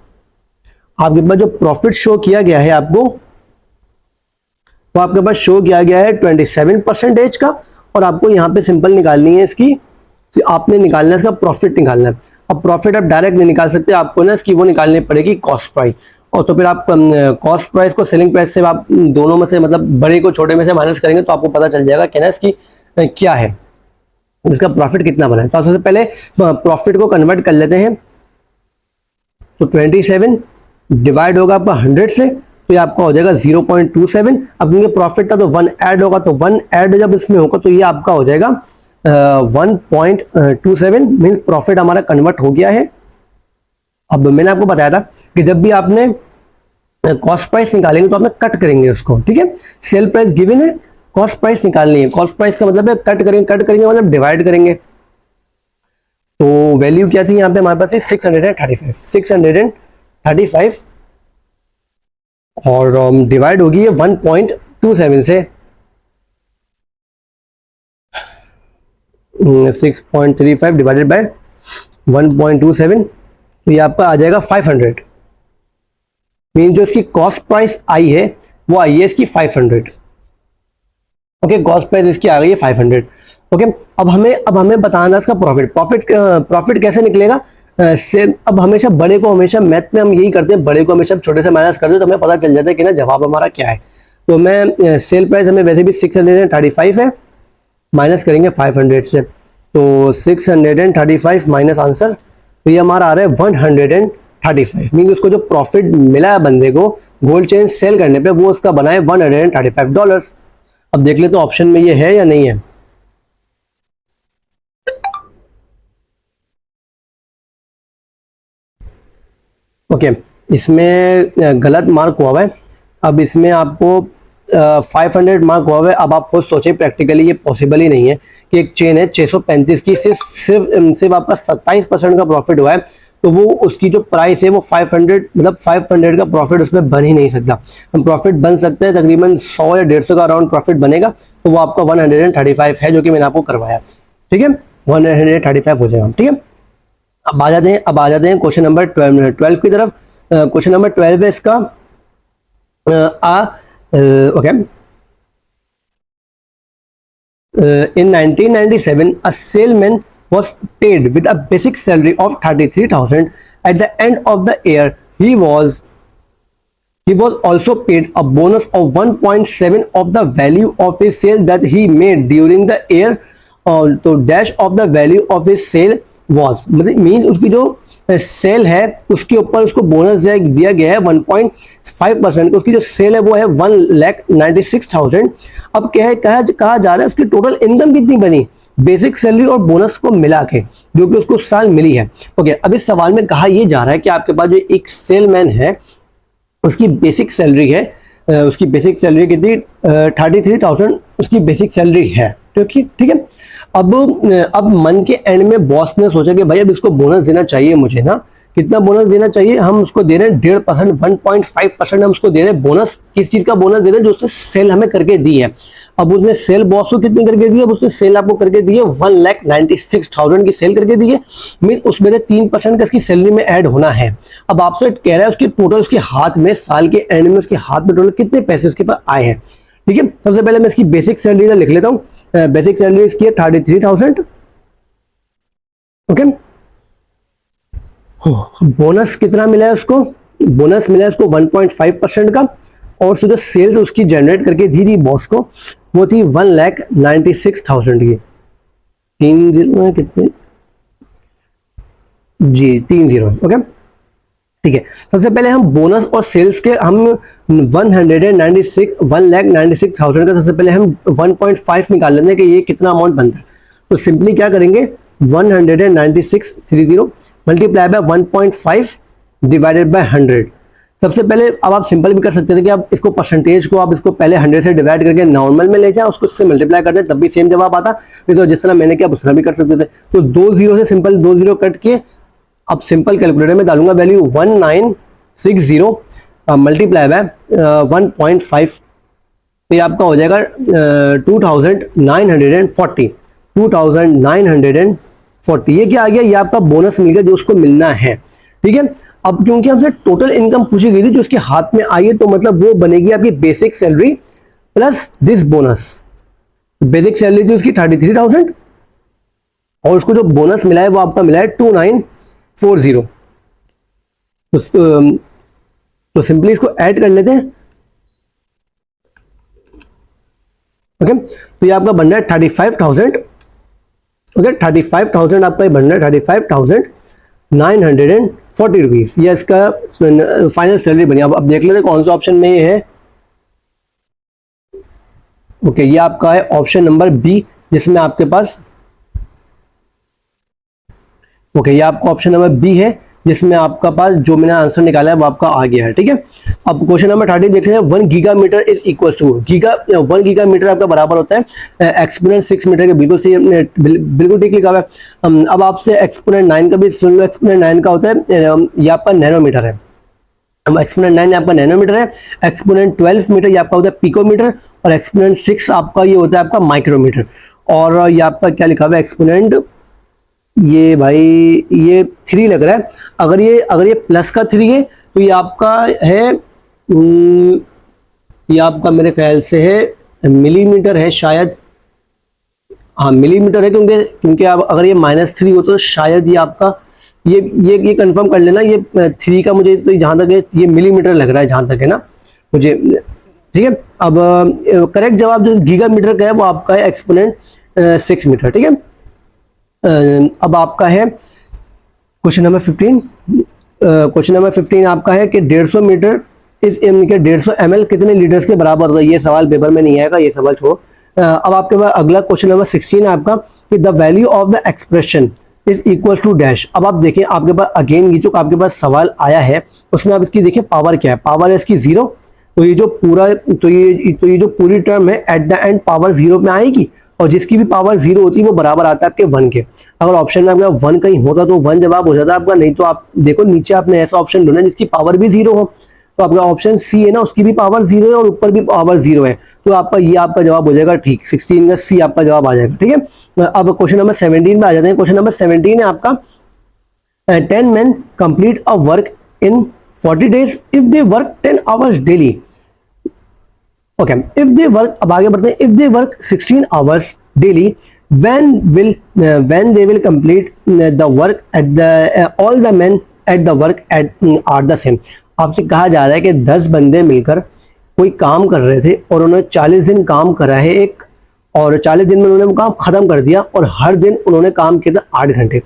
[SPEAKER 1] आपके पास जो प्रॉफिट शो किया गया है आपको, तो आपके पास शो किया गया है 27% का, और आपको यहाँ पे सिंपल निकालनी है इसकी, आपने निकालना है इसका प्रॉफिट निकालना है। अब प्रॉफिट आप डायरेक्ट नहीं निकाल सकते, आपको ना इसकी वो निकालनी पड़ेगी कॉस्ट प्राइस, और तो फिर आप कॉस्ट प्राइस को सेलिंग प्राइस से आप दोनों में से, मतलब बड़े को छोटे में से माइनस करेंगे तो आपको पता चल जाएगा कि ना इसकी क्या है, इसका प्रॉफिट कितना बना है। तो सबसे पहले प्रॉफिट को कन्वर्ट कर लेते हैं। तो 27 डिवाइड होगा आपका 100 से, तो ये आपका हो जाएगा 0.27। अब क्योंकि प्रॉफिट था तो 1 ऐड होगा, तो 1 ऐड जब इसमें होगा तो ये आपका हो जाएगा 1.27, मीन्स प्रॉफिट हमारा कन्वर्ट हो गया है। अब मैंने आपको बताया था कि जब भी आपने कॉस्ट प्राइस निकालेंगे तो आपने कट करेंगे उसको। ठीक है, सेल प्राइस गिवन है, कॉस्ट प्राइस निकालनी है। कॉस्ट प्राइस का मतलब है कट करेंगे मतलब डिवाइड करेंगे। तो वैल्यू क्या थी यहाँ पे हमारे पास 635 और डिवाइड होगी 1.27 से, 6.35 डिवाइडेड बाय 1.27, तो ये आपका आ जाएगा 500। मीन जो इसकी कॉस्ट प्राइस आई है वो आई है इसकी 500। ओके, कॉस्ट प्राइस इसकी आ गई है 500। ओके, अब हमें बताना इसका प्रॉफिट कैसे निकलेगा। अब हमेशा बड़े को, हमेशा मैथ में हम यही करते हैं, बड़े को हमेशा छोटे से माइनस कर दो तो हमें पता चल जाता है कि ना जवाब हमारा क्या है। तो मैं सेल प्राइस हमें वैसे भी 635 है, माइनस करेंगे 500 से, तो 635 माइनस आंसर, तो ये हमारा आ रहा है 135। मीन उसको जो प्रॉफिट मिला है बंदे को गोल्ड चेन सेल करने पे, वो उसका बना है $135। अब देख ले तो ऑप्शन में ये है या नहीं है। ओके, इसमें गलत मार्क हुआ है। अब इसमें आपको 500 मार्क हुआ है। अब आप खुद सोचें, प्रैक्टिकली ये पॉसिबल ही नहीं है कि एक चेन है 635 की, सिर्फ आपका 27% का प्रॉफिट हुआ है, तो वो उसकी जो प्राइस है वो 500, मतलब 500 का प्रॉफिट उसमें बन ही नहीं सकता। प्रॉफिट बन सकता है तकरीबन 100 या 150 का अराउंड प्रॉफिट बनेगा, तो वो आपका 135 है जो कि मैंने आपको करवाया। ठीक है, 135 हो जाएगा। ठीक है, अब आ जाते हैं क्वेश्चन नंबर 12 की तरफ। क्वेश्चन नंबर 12 है इसका। Okay, in 1997 a salesman was paid with a basic salary of 33,000. At the end of the year he was also paid a bonus of 1.7 of the value of his sale that he made during the year. तो dash of the value of his sale was, मतलब means उसकी जो cell है उसके ऊपर उसको bonus दिया गया है 1.5%। उसकी जो सेल है वो है 1,96,000। अब क्या है, कहा जा रहा है उसकी टोटल इनकम कितनी बनी बेसिक सैलरी और बोनस को मिला के, जो कि उसको साल मिली है। ओके, अब इस सवाल में कहा यह जा रहा है कि आपके पास जो एक सेलमैन है उसकी बेसिक सैलरी है, उसकी बेसिक सैलरी कितनी 33,000 उसकी बेसिक सैलरी है। ठीक है। अब मंथ के एंड में बॉस ने सोचा कि भाई अब इसको बोनस देना चाहिए मुझे ना। कितना बोनस देना चाहिए, हम उसको दे रहे हैं 1.5%, 1.5% हम उसको दे रहे हैं बोनस। किस चीज का बोनस दे रहे हैं, जो उसने सेल हमें करके दी है। अब उसने सेल बॉस को कितनी करके दी है, अब उसने सेल आपको करके दी है 1,96,000 की सेल करके दी है। मीन उसमें 3% का इसकी सैलरी में ऐड होना है। अब आपसे कह रहा है उसकी टोटल उसके हाथ में साल के एंड में उसके हाथ में टोटल कितने पैसे उसके पास आए हैं। ठीक है, सबसे पहले मैं इसकी बेसिक सैलरी का लिख लेता हूं। बेसिक सैलरी इसकी है 33,000। ओके, बोनस कितना मिला है उसको, बोनस मिला है उसको 1.5% का, और जो सेल्स उसकी जनरेट करके दी थी बॉस को वो थी 1,96,000 की। 3 0 है कितने जी, 3 0। ओके, ठीक है। सबसे पहले हम बोनस और सेल्स के हम 1,96,000 का सबसे पहले हम 1.5 निकाल लेते हैं कि ये कितना अमाउंट बनता है। तो सिंपली क्या करेंगे, 196,30 मल्टीप्लाई बाय 1.5 डिवाइडेड बाय 100। सबसे पहले अब आप सिंपल भी कर सकते थे कि आप इसको परसेंटेज को आप इसको पहले 100 से डिवाइड करके नॉर्मल में ले जाएं, उसको उससे मल्टीप्लाई कर दें, तब भी सेम जवाब आता। तो जिस तरह मैंने किया उस तरह भी कर सकते थे। तो 2 0 से सिंपल 2 0 कट के अब सिंपल कैलकुलेटर में डालूंगा वैल्यू 1960 मल्टीप्लाई बाय 1.5, तो ये आपका हो जाएगा 2,940। ये क्या आ गया, ये आपका बोनस मिल गया जो उसको मिलना है। ठीक है, अब क्योंकि हमसे टोटल इनकम पूछी गई थी जो उसके हाथ में आई है, तो मतलब वो बनेगी आपकी basic salary plus this bonus. Basic salary थी उसकी 33,000 और उसको जो बोनस मिला है वो आपका मिला है 2,940। तो सिंपली इसको ऐड कर लेते हैं। ओके, तो ये आपका बन रहा है 35,000। ओके, 35,000 आपका बन रहा है 35,940 रुपीज। ये इसका फाइनल सैलरी बनी। अब देख लेते हैं कौन सा ऑप्शन में ये है। ओके, ये आपका है ऑप्शन नंबर बी, जिसमें आपके पास ओके, ये आपका ऑप्शन नंबर बी है, जिसमें आपका पास जो मैंने आंसर निकाला है वो आपका आ गया है। ठीक है, अब क्वेश्चन नंबर 30 देख रहे हैं। 1 गीगामीटर इज इक्वल टू 1 गीगामीटर आपका बराबर होता है एक्सपोनेंट 6 मीटर के। बिल्कुल सही, बिल्कुल ठीक लिखा हुआ है। अब आपसे एक्सपोनेंट 9 का भी सुन लो। एक्सपोनेंट 9 का होता है ये आपका नैनोमीटर है। एक्सपोनेंट 9 आपका नैनोमीटर है। एक्सपोनेंट 12 मीटर ये आपका होता है पिकोमीटर, और एक्सपोनेंट 6 आपका ये होता है आपका माइक्रोमीटर। और ये आपका क्या लिखा हुआ है एक्सपोनेंट, ये भाई ये 3 लग रहा है। अगर ये प्लस का 3 है तो ये आपका है ये आपका मेरे ख्याल से है मिलीमीटर है शायद। हाँ, मिलीमीटर है, क्योंकि आप अगर ये -3 हो तो शायद ये आपका ये कंफर्म कर लेना। ये 3 का मुझे तो जहाँ तक है ये मिलीमीटर लग रहा है, जहाँ तक है ना मुझे। ठीक है, अब करेक्ट जवाब जो गीगामीटर का है वो आपका है एक्सपोनेंट 6 मीटर। ठीक है, अब आपका है क्वेश्चन नंबर 15। क्वेश्चन नंबर 15 आपका है कि 150 मीटर इस के 150 ml कितने लीटर्स के बराबर होता है। ये सवाल पेपर में नहीं आएगा, ये सवाल छोड़ो। अब आपके पास अगला क्वेश्चन नंबर 16 है आपका कि the value of the expression is equal to dash. अब आप देखें आपके पास अगेन ये जो आपके पास सवाल आया है उसमें आप इसकी देखिए पावर क्या है। पावर है इसकी 0। तो ये जो पूरी टर्म है एट द एंड पावर 0 में आएगी, और जिसकी भी पावर 0 होती है वो बराबर आता है आपके 1 के। अगर ऑप्शन में आपका 1 कहीं होता तो 1 जवाब हो जाता आपका, नहीं तो आप देखो नीचे आपने ऐसा ऑप्शन ढूंढा जिसकी पावर भी 0 हो। तो आपका ऑप्शन सी है ना, उसकी भी पावर 0 है और ऊपर भी पावर 0 है, तो आपका ये आपका जवाब हो जाएगा ठीक। 16 का सी आपका जवाब आ जाएगा। ठीक है, अब क्वेश्चन नंबर 17 में आ जाते हैं। क्वेश्चन नंबर 17 है आपका 10 men complete a work in 40 days if they work 10 hours daily. Okay, if they work, अब आगे बढ़ते हैं, if they work 16 hours daily, when they will complete the work at the all the men at the work are the same. आपसे कहा जा रहा है कि 10 बंदे मिलकर कोई काम कर रहे थे और उन्होंने 40 दिन काम करा है एक, और 40 दिन में उन्होंने वो काम खत्म कर दिया और हर दिन उन्होंने काम किया था 8 घंटे।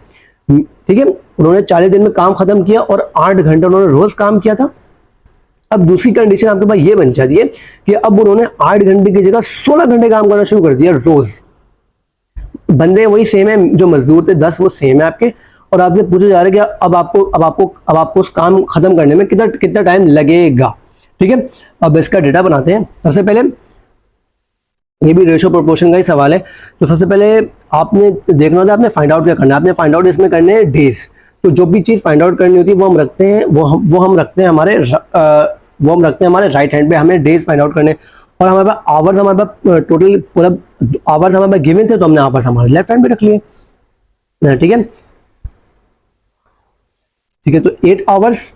[SPEAKER 1] ठीक है, उन्होंने 40 दिन में काम खत्म किया और 8 घंटे उन्होंने रोज काम किया था। अब दूसरी कंडीशन आपके पास ये बन जाती है कि अब उन्होंने 8 घंटे की जगह 16 घंटे काम करना शुरू कर दिया रोज। बंदे वही सेम है, जो मजदूर थे 10 वो सेम है आपके, और आपसे पूछा जा रहा है कि अब आपको उस काम खत्म करने में कितना टाइम लगेगा। ठीक है, अब इसका डेटा बनाते हैं। सबसे पहले ये भी रेशियो प्रोपोर्शन का ही सवाल है, तो सबसे पहले आपने देखना होता है, आपने फाइंड आउट क्या करना है, आपने फाइंड आउट इसमें करने हैं डेज। तो जो भी चीज़ फाइंड आउट करनी होती है वो हम रखते हैं, वो हम रखते हैं हमारे राइट हैंड पे, हमें डेज फाइंड आउट करने। और हमारे पास आवर्स, हमारे पास टोटल मतलब आवर्स हमारे पास गिवन थे, तो हमने आवर्स हमारे लेफ्ट हैंड पे रख लिए। ठीक है, ठीक है, तो 8 आवर्स,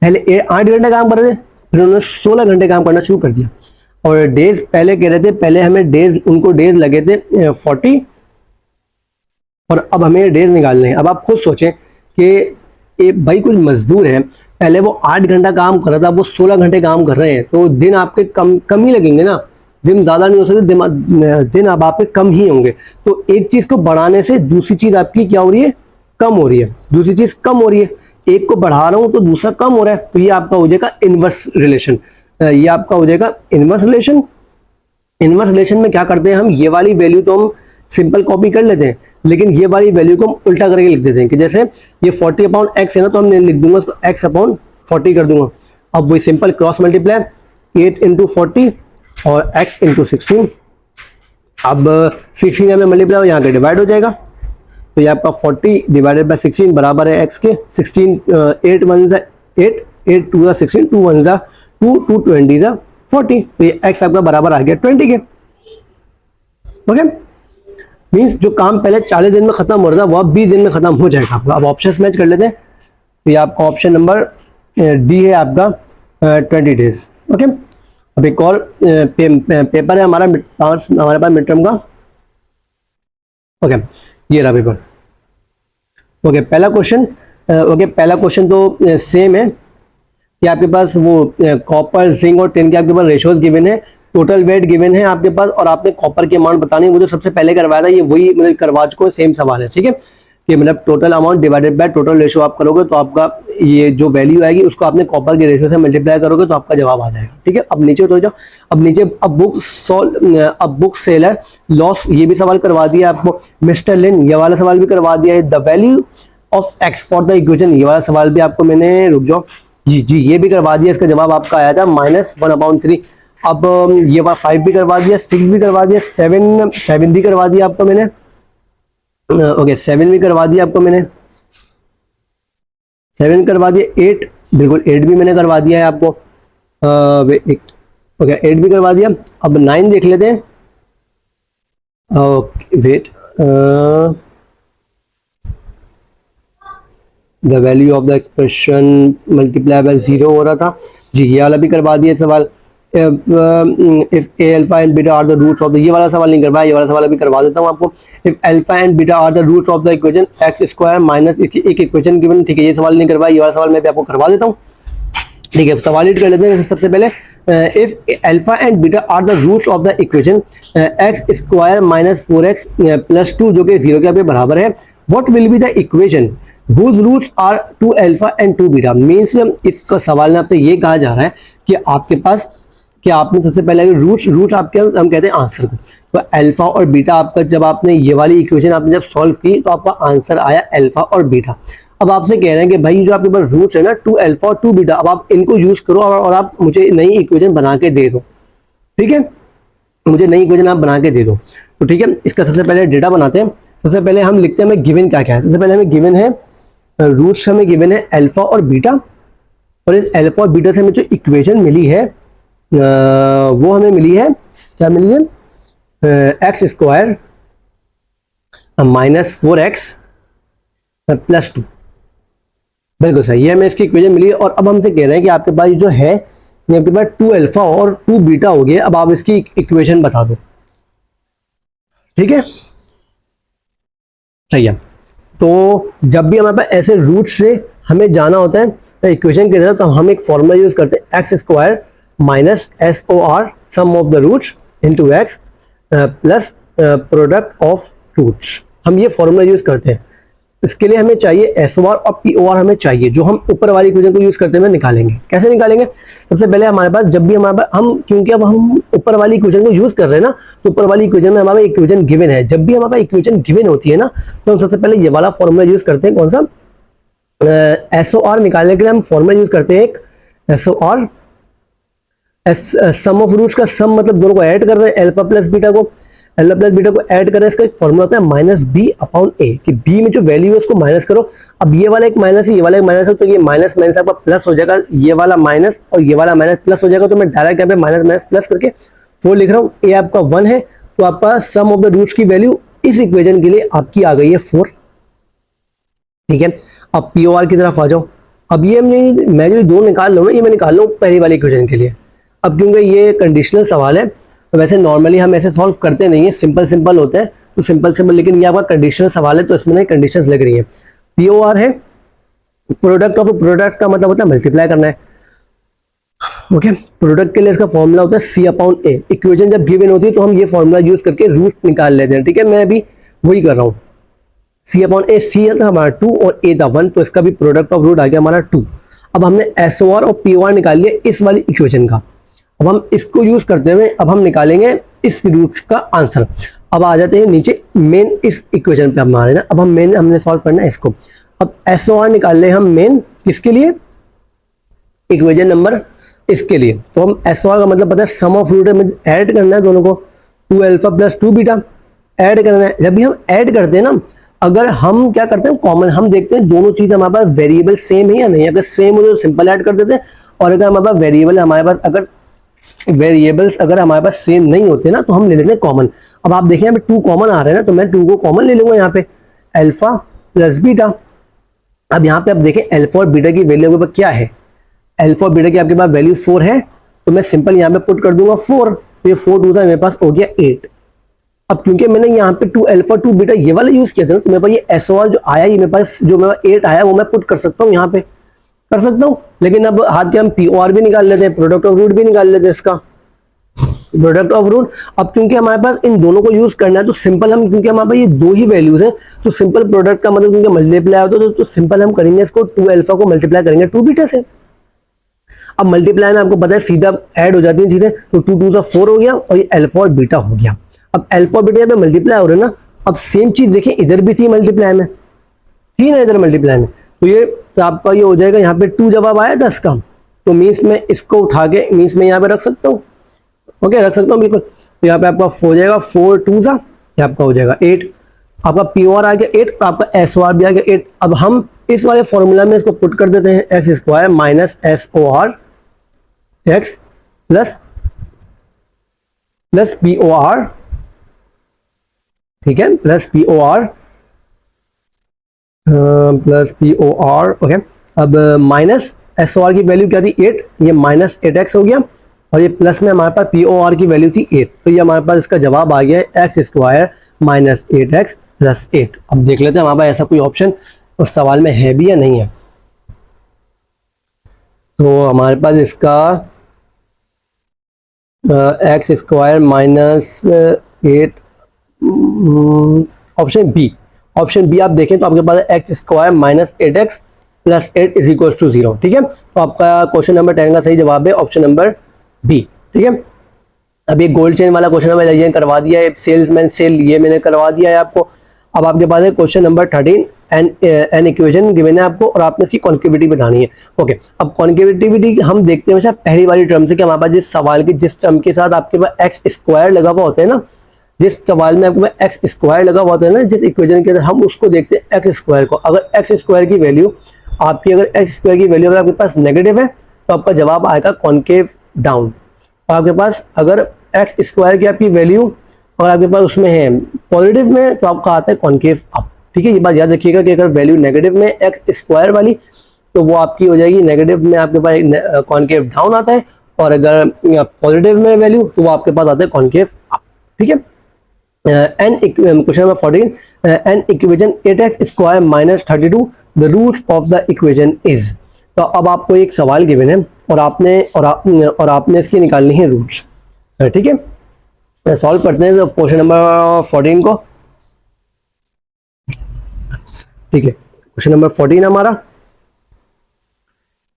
[SPEAKER 1] पहले 8 घंटे काम कर रहे थे, फिर उन्होंने 16 घंटे काम करना शुरू कर दिया। और डेज पहले कह रहे थे, पहले हमें डेज, उनको डेज लगे थे 40, और अब हमें डेज निकालने हैं। अब आप खुद सोचें कि भाई कुछ मजदूर हैं, पहले वो 8 घंटा काम कर रहा था, वो 16 घंटे काम कर रहे हैं, तो दिन आपके कम ही लगेंगे ना, दिन ज़्यादा नहीं हो सकते, दिन अब आपके कम ही होंगे। तो एक चीज़ को बढ़ाने से दूसरी चीज़ आपकी क्या हो रही है, कम हो रही है, दूसरी चीज़ कम हो रही है। एक को बढ़ा रहा हूँ तो दूसरा कम हो रहा है, तो ये आपका हो जाएगा इनवर्स रिलेशन। ये आपका हो जाएगा इनवर्स रिलेशन। इनवर्स रिलेशन में क्या करते हैं हम, ये वाली वैल्यू तो हम सिंपल कॉपी कर लेते हैं, लेकिन ये वाली वैल्यू को हम उल्टा करके लिख देते हैं कि जैसे ये 40/x है ना, तो हम लिख दूंगा उसको x/40 कर दूंगा। अब वही सिंपल क्रॉस मल्टीप्लाई 8 × 40 और x × 16। अब 16 में मल्टीप्लाई और यहाँ पे डिवाइड हो जाएगा, तो ये आपका 40 डिवाइडेड बाय 16 बराबर है x के 16। 8 1 8, 8 2 16, 2 1 2, 2 20 40, तो ये x आपका बराबर आ गया 20 के। ओके, मीन्स जो काम पहले 40 दिन में खत्म हो रहा था वो अब 20 दिन में खत्म हो जाएगा आपका। अब ऑप्शन मैच कर लेते हैं, तो ये आपका ऑप्शन नंबर डी है आपका 20 डेज। ओके, अब एक और पेपर है हमारे पास मिड टर्म का। ओके, ये रहा पेपर। ओके, पहला क्वेश्चन तो सेम है कि आपके पास वो कॉपर, जिंक और टिन के आपके पास रेशियोज गिवन है, टोटल वेट गिवन है आपके पास, और आपने कॉपर की अमाउंट बतानी है। वो जो सबसे पहले करवाया था ये वही मतलब करवा चुके, सेम सवाल है। ठीक है, कि मतलब total amount divided by total ratio आप करोगे तो आपका ये जो वैल्यू आएगी उसको आपने कॉपर के रेशियो से मल्टीप्लाई करोगे तो आपका जवाब आ जाएगा। ठीक है, अब नीचे तो जाओ, अब बुक सेलर लॉस, ये भी सवाल करवा दिया आपको। मिस्टर लिन, ये वाला सवाल भी करवा दिया है। The value of x for the equation, ये वाला सवाल भी आपको मैंने, रुक जाओ जी ये भी करवा दिया। इसका जवाब आपका आया था -1/3। अब ये बार 5 भी करवा दिया, 6 भी करवा दिया, 7 भी करवा दिया आपको मैंने। ओके, 7 भी करवा दिया आपको मैंने, 7 करवा दिया। 8, बिल्कुल 8 भी मैंने करवा दिया है आपको। ओके, 8 भी करवा दिया। अब 9 देख लेते हैं। Okay, wait, the value of the expression multiply by 0 हो रहा था जी, ये वाला भी करवा दिया सवाल। If a alpha and beta are the roots of the, ये वाला सवाल नहीं करवाया, ये वाला सवाल अभी करवा देता हूँ आपको। If alpha and beta are the roots of the equation x² minus, एक इक्वेशन गिवन, ठीक है, ये सवाल नहीं करवाया, ये वाला सवाल मैं भी आपको करवा देता हूँ। ठीक है, सवाल रीड कर लेते हैं सबसे पहले। If alpha and beta are the roots of the equation x² minus 4x + 2 जो कि 0 के बराबर है, what will be the equation whose roots are 2 alpha and 2 beta. Means इसका सवाल में आपसे ये कहा जा रहा है कि आपके पास, कि आपने सबसे पहले रूट्स आपके, हम कहते हैं आंसर को, तो अल्फा और बीटा आपका, जब आपने ये वाली इक्वेशन आपने जब सॉल्व की तो आपका आंसर आया अल्फा और बीटा। अब आपसे कह रहे हैं कि भाई जो आपके पास रूट्स है ना 2 अल्फा और 2 बीटा, अब आप इनको यूज करो और आप मुझे नई इक्वेशन बना के दे दो। ठीक है, मुझे नई इक्वेशन आप बना के दे दो। तो ठीक है, इसका सबसे पहले डेटा बनाते हैं। सबसे पहले हम लिखते हैं हमें गिवन क्या क्या है। सबसे पहले हमें गिवन है रूट्स, हमें गिवन है अल्फा और बीटा, और इस अल्फा और बीटा से हमें जो इक्वेशन मिली है वो हमें मिली है, क्या मिली है, x² - 4x + 2। बिल्कुल सही, ये हमें इसकी इक्वेशन मिली है। और अब हमसे कह रहे हैं कि आपके पास जो है, ये आपके पास 2 अल्फा और 2 बीटा हो गया। अब आप इसकी इक्वेशन बता दो, ठीक है। सही है। तो जब भी हमारे पास ऐसे रूट से हमें जाना होता है इक्वेशन की तरफ, तो हम एक फॉर्मूला यूज करते हैं, x square minus S O R sum of the roots into x plus product of roots. हम ये फॉर्मूला यूज करते हैं। इसके लिए हमें चाहिए एस ओ आर और पी ओ आर हमें चाहिए, जो हम ऊपर वाली इक्वेशन को यूज करते हुए निकालेंगे। कैसे निकालेंगे? सबसे पहले हमारे पास जब भी हमारे पास हम, क्योंकि अब हम ऊपर वाली इक्वेशन को यूज कर रहे हैं ना, तो ऊपर वाली इक्वेशन में हमारा इक्वेशन गिवन है। जब भी हमारे पास इक्वेशन गिवन होती है ना, तो हम सबसे पहले ये वाला फॉर्मूला यूज करते हैं। कौन सा? एस ओ आर निकालने के लिए हम फॉर्मूला यूज करते हैं एक S O R, sum of roots का सम, मतलब दोनों को ऐड कर रहे हैं, अल्फा प्लस बीटा को, अल्फा प्लस बीटा को ऐड कर रहे हैं। इसका एक फॉर्मूला होता है माइनस बी अपॉन ए, कि बी में जो वैल्यू है उसको माइनस करो। अब ये वाला एक माइनस है, ये वाला एक माइनस है, तो ये माइनस माइनस आपका प्लस हो जाएगा, ये वाला माइनस और ये वाला माइनस प्लस हो जाएगा। तो मैं डायरेक्ट यहाँ पे माइनस माइनस प्लस करके 4 लिख रहा हूँ। ए आपका 1 है, तो आपका सम ऑफ द रूट्स की वैल्यू इस इक्वेशन के लिए आपकी आ गई है 4, ठीक है। अब पी ओ आर की तरफ आ जाओ। अब ये मैं जो दो निकाल लूँ ना, ये मैं निकाल लूँ पहली वाली इक्वेशन के लिए। अब क्योंकि ये कंडीशनल सवाल है, तो वैसे नॉर्मली हम ऐसे सॉल्व करते नहीं है, सिंपल सिंपल होते हैं, तो सिंपल सिंपल, लेकिन ये आपका कंडीशनल सवाल है, तो इसमें कंडीशंस लग रही है। पी ओ आर है, प्रोडक्ट ऑफ प्रोडक्ट का मतलब होता है मल्टीप्लाई करना है, ओके। प्रोडक्ट के लिए इसका फॉर्मूला होता है सी अपॉन ए। इक्वेशन जब गिवन होती है तो हम ये फॉर्मूला यूज करके रूट निकाल लेते हैं, ठीक है। मैं अभी वही कर रहा हूँ। सी अपॉन ए, सी था हमारा 2 और ए था 1, तो इसका भी प्रोडक्ट ऑफ रूट आ गया हमारा 2। अब हमने एस ओ आर और पी ओ आर निकाल लिया इस वाली इक्वेशन का। अब हम इसको यूज करते हुए अब हम निकालेंगे इस रूट का आंसर। अब आ जाते हैं नीचे मेन इस इक्वेशन पे हमारे ना। अब हम मेन हमने सॉल्व करना है इसको। अब एस ओ आर निकाल ले हम मेन किसके लिए? इक्वेशन नंबर इसके लिए। तो हम एस ओ आर का मतलब पता है सम ऑफ रूट है, ऐड करना है दोनों को, 2 अल्फा प्लस 2 बीटा ऐड करना है। जब भी हम ऐड करते हैं ना, अगर हम क्या करते हैं कॉमन, हम देखते हैं दोनों चीज हमारे पास वेरिएबल सेम है या नहीं। अगर सेम हो तो सिंपल ऐड कर देते हैं, और अगर हमारे पास वेरिएबल हमारे पास अगर वेरिएबल्स अगर हमारे पास सेम नहीं होते ना, तो हम ले लेते हैं कॉमन। अब आप देखें यहाँ पे 2 कॉमन आ रहे हैं ना, तो मैं 2 को कॉमन ले लूंगा यहाँ पे, अल्फा प्लस बीटा। अब यहाँ पे आप देखें अल्फा और बीटा की वैल्यू आपके पास क्या है? अल्फा और बीटा की आपके पास वैल्यू 4 है, तो मैं सिंपल यहाँ पे पुट कर दूंगा 4, तो ये 4 2 था, मेरे पास हो गया 8। अब क्योंकि मैंने यहाँ पे 2 अल्फा 2 बीटा ये वाला यूज किया था ना, तो मेरे पास ये एस ओ आर जो आया, ये मेरे पास जो मेरा 8 आया वो मैं पुट कर सकता हूँ यहाँ पे, कर सकता हूँ। लेकिन अब हाथ के हम पी ओ आर भी निकाल लेते हैं, प्रोडक्ट ऑफ रूट भी निकाल लेते हैं इसका, प्रोडक्ट ऑफ रूट। अब क्योंकि हमारे पास इन दोनों को यूज करना है, तो सिंपल हम, क्योंकि हमारे पास ये 2 ही वैल्यूज हैं, तो सिंपल प्रोडक्ट का मतलब क्योंकि मल्टीप्लाई होता है, तो सिंपल हम करेंगे इसको 2 अल्फा को मल्टीप्लाई करेंगे 2 बीटा से। अब मल्टीप्लाई में आपको पता है सीधा ऐड हो जाती है चीजें, तो 2 2 4 हो गया, और ये अल्फा और बीटा हो गया। अब अल्फा बीटा यहाँ पे मल्टीप्लाई हो रहे हैं ना। अब सेम चीज देखें इधर भी थी मल्टीप्लाई में, थी ना इधर मल्टीप्लाई में, तो ये तो आपका ये हो जाएगा, यहाँ पे 2 जवाब आया था इसका, तो मीन्स में इसको उठा के मीन्स में यहाँ पे रख सकता हूँ, ओके रख सकता हूँ बिल्कुल। तो यहाँ पे आपका हो जाएगा 4 2 सा, ये आपका हो जाएगा 8, आपका पी ओ आर आ गया 8, आपका एस ओ आर भी आ गया 8। अब हम इस वाले फॉर्मूला में इसको पुट कर देते हैं, x square minus S O R x plus P O R, ठीक है, plus P O R okay. अब माइनस एस ओ आर की वैल्यू क्या थी 8, ये माइनस 8x हो गया, और ये प्लस में हमारे पास पी ओ आर की वैल्यू थी 8, तो ये हमारे पास इसका जवाब आ गया है x square minus 8x plus 8। अब देख लेते हैं हमारे पास ऐसा कोई ऑप्शन उस सवाल में है भी या नहीं है। तो हमारे पास इसका x square minus 8, option B आप देखें तो आपके पास x square minus 8x plus 8 is equal to 0, ठीक है। तो आपका क्वेश्चन नंबर 10 का सही जवाब है ऑप्शन नंबर बी, ठीक है। अब ये गोल्ड चेन वाला क्वेश्चन मैंने करवा दिया है, सेल्समैन सेल ये मैंने करवा दिया है आपको। अब आपके पास है question number 13, an equation given है आपको, और आपने इसकी कॉन्केविटी बतानी है, ओके। अब कॉन्केविटी हम देखते हैं हमेशा पहली वाली टर्म से कि हमारे पास जिस सवाल के जिस टर्म के साथ आपके पास एक्स स्क्वायर लगा हुआ होता है ना, जिस सवाल में आपके पास एक्स स्क्वायर लगा हुआ होता है ना, जिस इक्वेशन के अंदर हम उसको देखते हैं एक्स स्क्वायर को। अगर एक्स स्क्वायर की वैल्यू आपकी, अगर एक्स स्क्वायर की वैल्यू अगर आपके पास नेगेटिव है, तो आपका जवाब आएगा कॉन्केव डाउन। और आपके पास अगर एक्स स्क्वायर की आपकी वैल्यू और आपके पास उसमें है पॉजिटिव में, तो आपका आता है कॉन्केव अप, ठीक है। ये बात याद रखिएगा कि अगर वैल्यू नेगेटिव में एक्स स्क्वायर वाली, तो वो आपकी हो जाएगी नेगेटिव में आपके पास कॉनकेव डाउन आता है, और अगर पॉजिटिव में वैल्यू तो वो आपके पास आता है कॉनकेव अप। ठीक है। Question number 14, an equation 8x square minus 32 the roots of the equation is. तो अब आपको एक सवाल गिवन है और आपने इसकी निकालनी है रूट्स। ठीक है, सॉल्व करते हैं क्वेश्चन नंबर 14 को। ठीक है, क्वेश्चन नंबर 14 हमारा।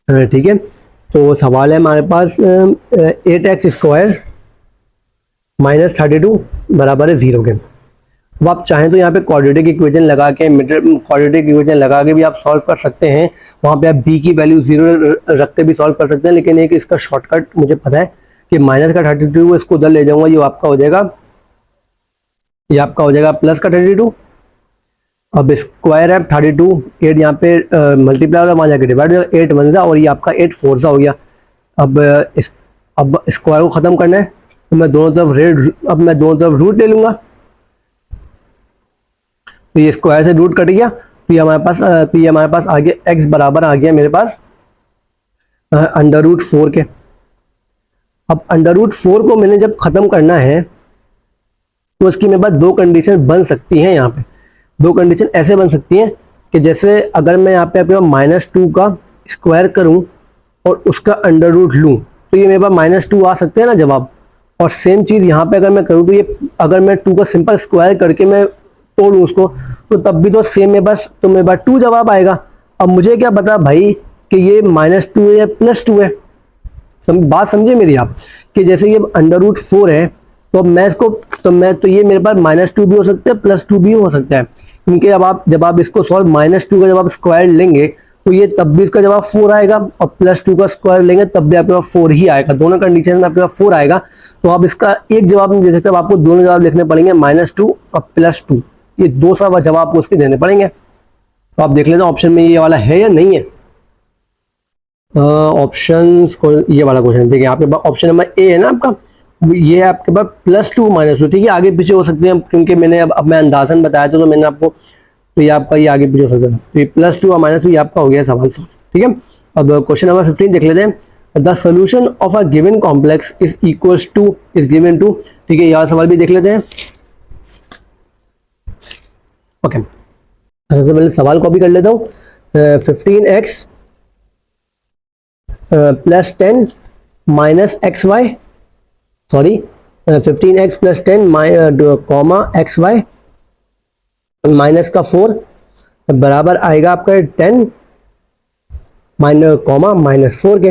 [SPEAKER 1] ठीक है, तो सवाल है हमारे पास 8x स्क्वायर माइनस 32 बराबर है 0 के। अब आप चाहें तो यहाँ पे क्वाड्रेटिक इक्वेशन लगा के क्वाड्रेटिक इक्वेशन लगा के भी आप सॉल्व कर सकते हैं, वहाँ पे आप b की वैल्यू 0 रख के भी सॉल्व कर सकते हैं, लेकिन एक इसका शॉर्टकट मुझे पता है कि माइनस का 32 इसको उधर ले जाऊंगा, ये आपका हो जाएगा प्लस का 32। अब स्क्वायर है 32, 8 यहाँ पे मल्टीप्लाई होगा, वहाँ जाके डिवाइड हो जाएगा, 8 1 जा और ये आपका 8 4 जा हो गया। अब स्क्वायर को ख़त्म करना है तो मैं दोनों तरफ रूट ले लूँगा, तो ये स्क्वायर से रूट कट गया, तो ये हमारे पास आ गया x बराबर आ गया मेरे पास अंडर रूट 4 के। अब अंडर रूट 4 को मैंने जब ख़त्म करना है तो इसकी मेरे पास दो कंडीशन बन सकती हैं। यहाँ पे दो कंडीशन ऐसे बन सकती हैं कि जैसे अगर मैं यहाँ पे -2 का स्क्वायर करूँ और उसका अंडर रूट लूँ तो ये मेरे पास -2 आ सकते हैं ना जवाब। और सेम चीज़ यहाँ पे अगर मैं करूँ तो ये अगर मैं 2 का सिंपल स्क्वायर करके मैं तोड़ूँ उसको तो तब भी तो सेम मेरे पास 2 जवाब आएगा। अब मुझे क्या पता भाई कि ये -2 है या +2 है। बात समझे मेरी आप, कि जैसे ये अंडर रूट 4 है तो मैं इसको तो ये मेरे पास -2 भी हो सकता है +2 भी हो सकता है, क्योंकि जब आप इसको सॉल्व -2 का जब आप स्क्वायर लेंगे तो ये तब भी इसका जवाब 4 आएगा, और +2 का स्क्वायर लेंगे तब भी आपके पास 4 ही आएगा। दोनों कंडीशन में आपके पास 4 आएगा, तो आप इसका एक जवाब नहीं दे सकते, आपको दोनों जवाब लिखने पड़ेंगे, -2 और +2। ये दो सा जवाब आपको उसके देने पड़ेंगे। तो आप देख लेते हैं ऑप्शन में ये वाला है या नहीं है। ऑप्शंस को ये वाला क्वेश्चन देखिए, आपके पास ऑप्शन नंबर ए है ना आपका, ये है आपके पास +2 -2। ठीक है, आगे पीछे हो सकते हैं क्योंकि मैंने अब मैं अंदाजन बताया था तो मैंने आपको, तो ये आपका ये आगे पीछे हो सकता है, तो ये +2 और -2 ये आपका हो गया सवाल सॉल्व। ठीक है, अब क्वेश्चन नंबर 15 देख लेते हैं। The solution of a given complex is equals to is given to. ठीक है, यह सवाल भी देख लेते हैं। ओके, सबसे पहले सवाल कॉपी कर लेता हूँ। 15x + 10 - xy, sorry 15x + 10 xy minus का 4 बराबर आएगा आपका 10 -4 के।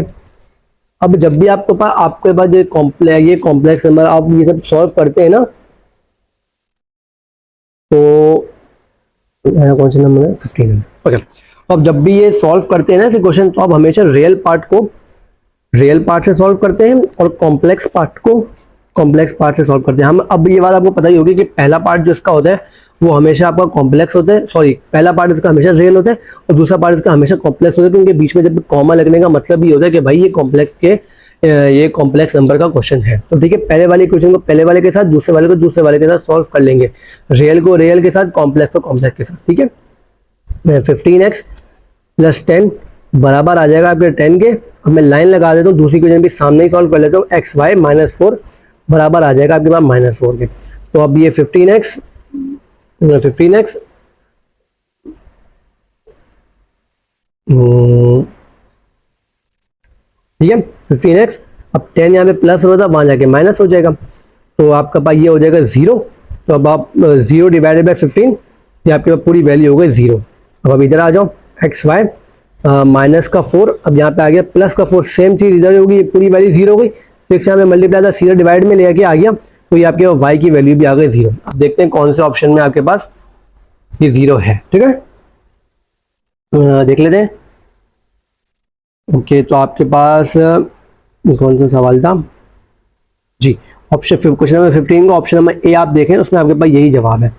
[SPEAKER 1] अब जब भी आपके पास ये कॉम्प्लेक्स नंबर आप ये सब सॉल्व करते हैं ना, तो कौन सा नंबर है 15। ओके, अब जब भी ये सॉल्व करते हैं ना ऐसे क्वेश्चन, तो आप हमेशा रियल पार्ट से सॉल्व करते हैं और कॉम्प्लेक्स पार्ट से सॉल्व करते हैं हम। अब ये बात आपको पता ही होगी कि पहला पार्ट जो इसका होता है वो हमेशा आपका कॉम्प्लेक्स होता है, सॉरी पहला पार्ट इसका हमेशा रियल होता है और दूसरा पार्ट इसका हमेशा कॉम्प्लेक्स होता है, क्योंकि बीच में जब कॉमा लगने का मतलब ये होता है कि भाई ये कॉम्प्लेक्स नंबर का क्वेश्चन है। तो ठीक है, पहले वाले क्वेश्चन को पहले वाले के साथ, दूसरे वाले को दूसरे वाले के साथ सॉल्व कर लेंगे, रियल को रियल के साथ, कॉम्प्लेक्स को कॉम्प्लेक्स के साथ। ठीक है, 15x + 10 बराबर आ जाएगा आपके 10 के। अब मैं लाइन लगा देता हूँ, दूसरी क्वेश्चन भी सामने ही सॉल्व कर लेता हूँ। xy -4 बराबर आ जाएगा आपके पास -4 के। तो अब ये 15x ठीक है 15x, अब 10 यहाँ पे प्लस होता वहां जाके माइनस हो जाएगा, तो आपका पास ये हो जाएगा 0। तो अब आप 0 डिवाइडेड बाय 15, ये आपके पास पूरी वैल्यू हो गई 0। अब इधर आ जाओ, xy माइनस का 4, अब यहाँ पे आ गया प्लस का 4, सेम चीज इधर होगी, पूरी वैल्यू 0 हो गई। 6 यहाँ पे मल्टीप्लाई था, सीधा डिवाइड में लेके आ गया, तो ये आपके y की वैल्यू भी आ गई 0। अब देखते हैं कौन से ऑप्शन में आपके पास ये 0 है। ठीक है, देख लेते हैं। ओके, तो आपके पास कौन सा सवाल था जी, क्वेश्चन नंबर 15 का ऑप्शन नंबर ए आप देखें, उसमें आपके पास यही जवाब है।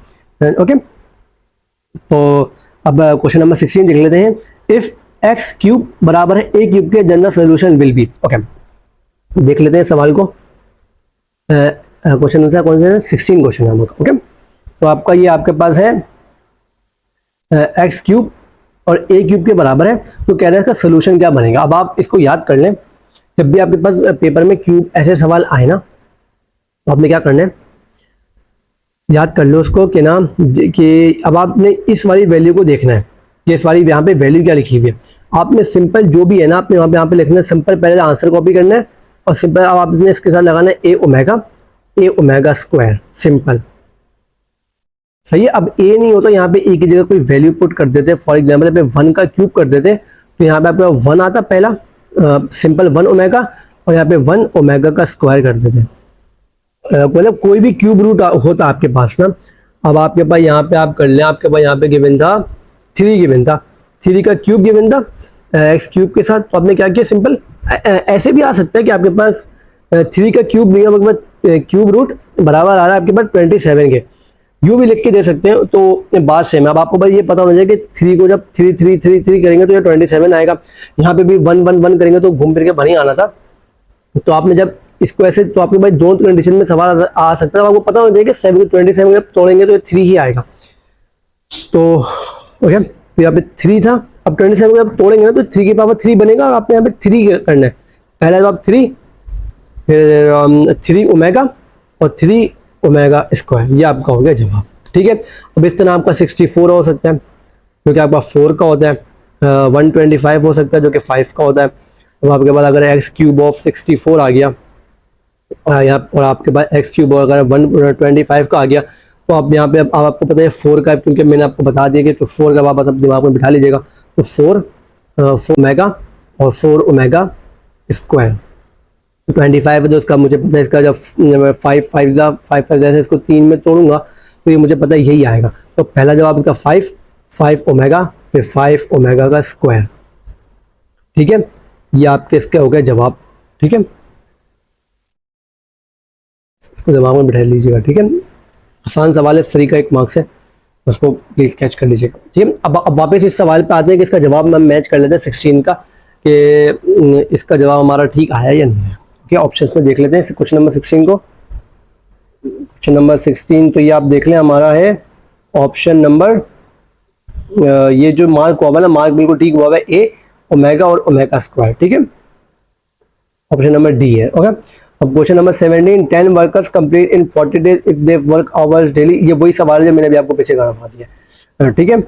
[SPEAKER 1] ओके, तो अब क्वेश्चन नंबर 16 देख लेते हैं। इफ x³ बराबर है a³ के, then the solution will be. Okay, देख लेते हैं सवाल को। क्वेश्चन नंबर कौन सा है, 16 क्वेश्चन है। ओके, तो आपका ये आपके पास है x³ और ए क्यूब के बराबर है, तो कह रहे हैं इसका सोल्यूशन क्या बनेगा। अब आप इसको याद कर लें, जब भी आपके पास पेपर में क्यूब ऐसे सवाल आए ना, तो आपने क्या करना है, याद कर लो उसको कि ना कि अब आपने इस वाली वैल्यू को देखना है कि इस वाली यहाँ पे वैल्यू क्या लिखी हुई है। आपने सिंपल जो भी है ना, आपने यहाँ पे लिखना है सिंपल, पहले आंसर कॉपी करना है और सिंपल अब आपने इसके साथ लगाना है ए ओमेगा स्क्वायर, सिंपल, सही है। अब ए नहीं होता, यहाँ पे ए की जगह कोई वैल्यू पुट कर देते, फॉर एग्जाम्पल यहाँ पे 1 का क्यूब कर देते, तो यहाँ पे आपका 1 आता पहला, सिंपल 1 ओमेगा, और यहाँ पे 1 ओमेगा का स्क्वायर कर देते, मतलब कोई भी क्यूब रूट होता आपके पास ना। अब आपके पास यहाँ पे आप कर लें, आपके पास यहाँ पे गिवन था 3 गिवन था, 3 का क्यूब गिवन था एक्स क्यूब के साथ, तो आपने क्या किया, सिंपल ऐसे भी आ सकता है कि आपके पास 3 का क्यूब नहीं है, मतलब क्यूब रूट बराबर आ रहा है आपके पास 27 के, यूँ भी लिख के दे सकते हैं, तो बात सेम है। अब आपको बस ये पता होना चाहिए कि 3 को जब 3 3 3 3 करेंगे तो ये 27 आएगा, यहाँ पे भी 1 1 1 करेंगे तो घूम फिर के वहीं आना था। तो आपने जब इसको ऐसे, तो आपके पास दोनों कंडीशन में सवाल आ सकता है, आपको पता होना चाहिए कि 7 को 27 जब तोड़ेंगे तो ये 3 ही आएगा। तो ओके, तो यहाँ पे 3 था, अब 27 को जब तोड़ेंगे ना तो 3 की पावर 3 बनेगा, और आपने यहाँ पे 3 करना है, पहला तो आप 3, फिर 3 ओमेगा और 3 ओमेगा स्क्वायर, ये आपका हो गया जवाब। ठीक है, अब इस तरह आपका 64 हो सकता है जो कि आपका 4 का होता है, 125 हो सकता है जो कि 5 का होता है। अब आपके पास अगर एक्स क्यूब ऑफ 64 आ गया यहाँ, और आपके पास एक्स क्यूब अगर 125 का आ गया, तो आप यहाँ पे अब आपको पता है 4 का, क्योंकि मैंने आपको बता दिया कि तो 4 का वापस अपने दिमाग में बिठा लीजिएगा, तो 4 ओमेगा और 4 ओमेगा स्क्वायर 25 है, तो इसका मुझे पता है, इसका जब 5 5 जैसे इसको 3 में तोड़ूंगा तो ये मुझे पता है यही आएगा। तो पहला जवाब इसका 5 ओमेगा, फिर 5 ओमेगा का स्क्वायर। ठीक है, ये आपके इसके हो गए जवाब। ठीक है, इसको दिमाग में बैठा लीजिएगा। ठीक है, आसान सवाल है, फ्री का 1 मार्क्स है, उसको प्लीज कैच कर लीजिएगा। ठीक है, अब वापस इस सवाल पे आते हैं कि इसका जवाब हम मैच कर लेते हैं 16 का, कि इसका जवाब हमारा ठीक आया या नहीं है। क्या ऑप्शंस में देख लेते हैं क्वेश्चन नंबर 16 को। क्वेश्चन नंबर 16 तो ये आप देख लें, हमारा है ऑप्शन नंबर, ये जो मार्क हुआ है ना, मार्क बिल्कुल ठीक हुआ है, ए ओमेगा और ओमेगा स्क्वायर। ठीक है, ऑप्शन नंबर डी है। ओके, अब question number 17, 10 workers complete in 40 days if they work hours daily, ये वही सवाल है जो मैंने अभी आपको पीछे करवा दिया। ठीक है,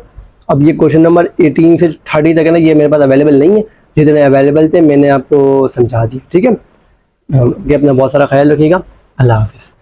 [SPEAKER 1] अब ये क्वेश्चन नंबर 18 से 30 तक है ना, ये मेरे पास अवेलेबल नहीं है, जितने अवेलेबल थे मैंने आपको समझा दिया। ठीक है, अपना बहुत सारा ख्याल रखिएगा, अल्लाह हाफिज़।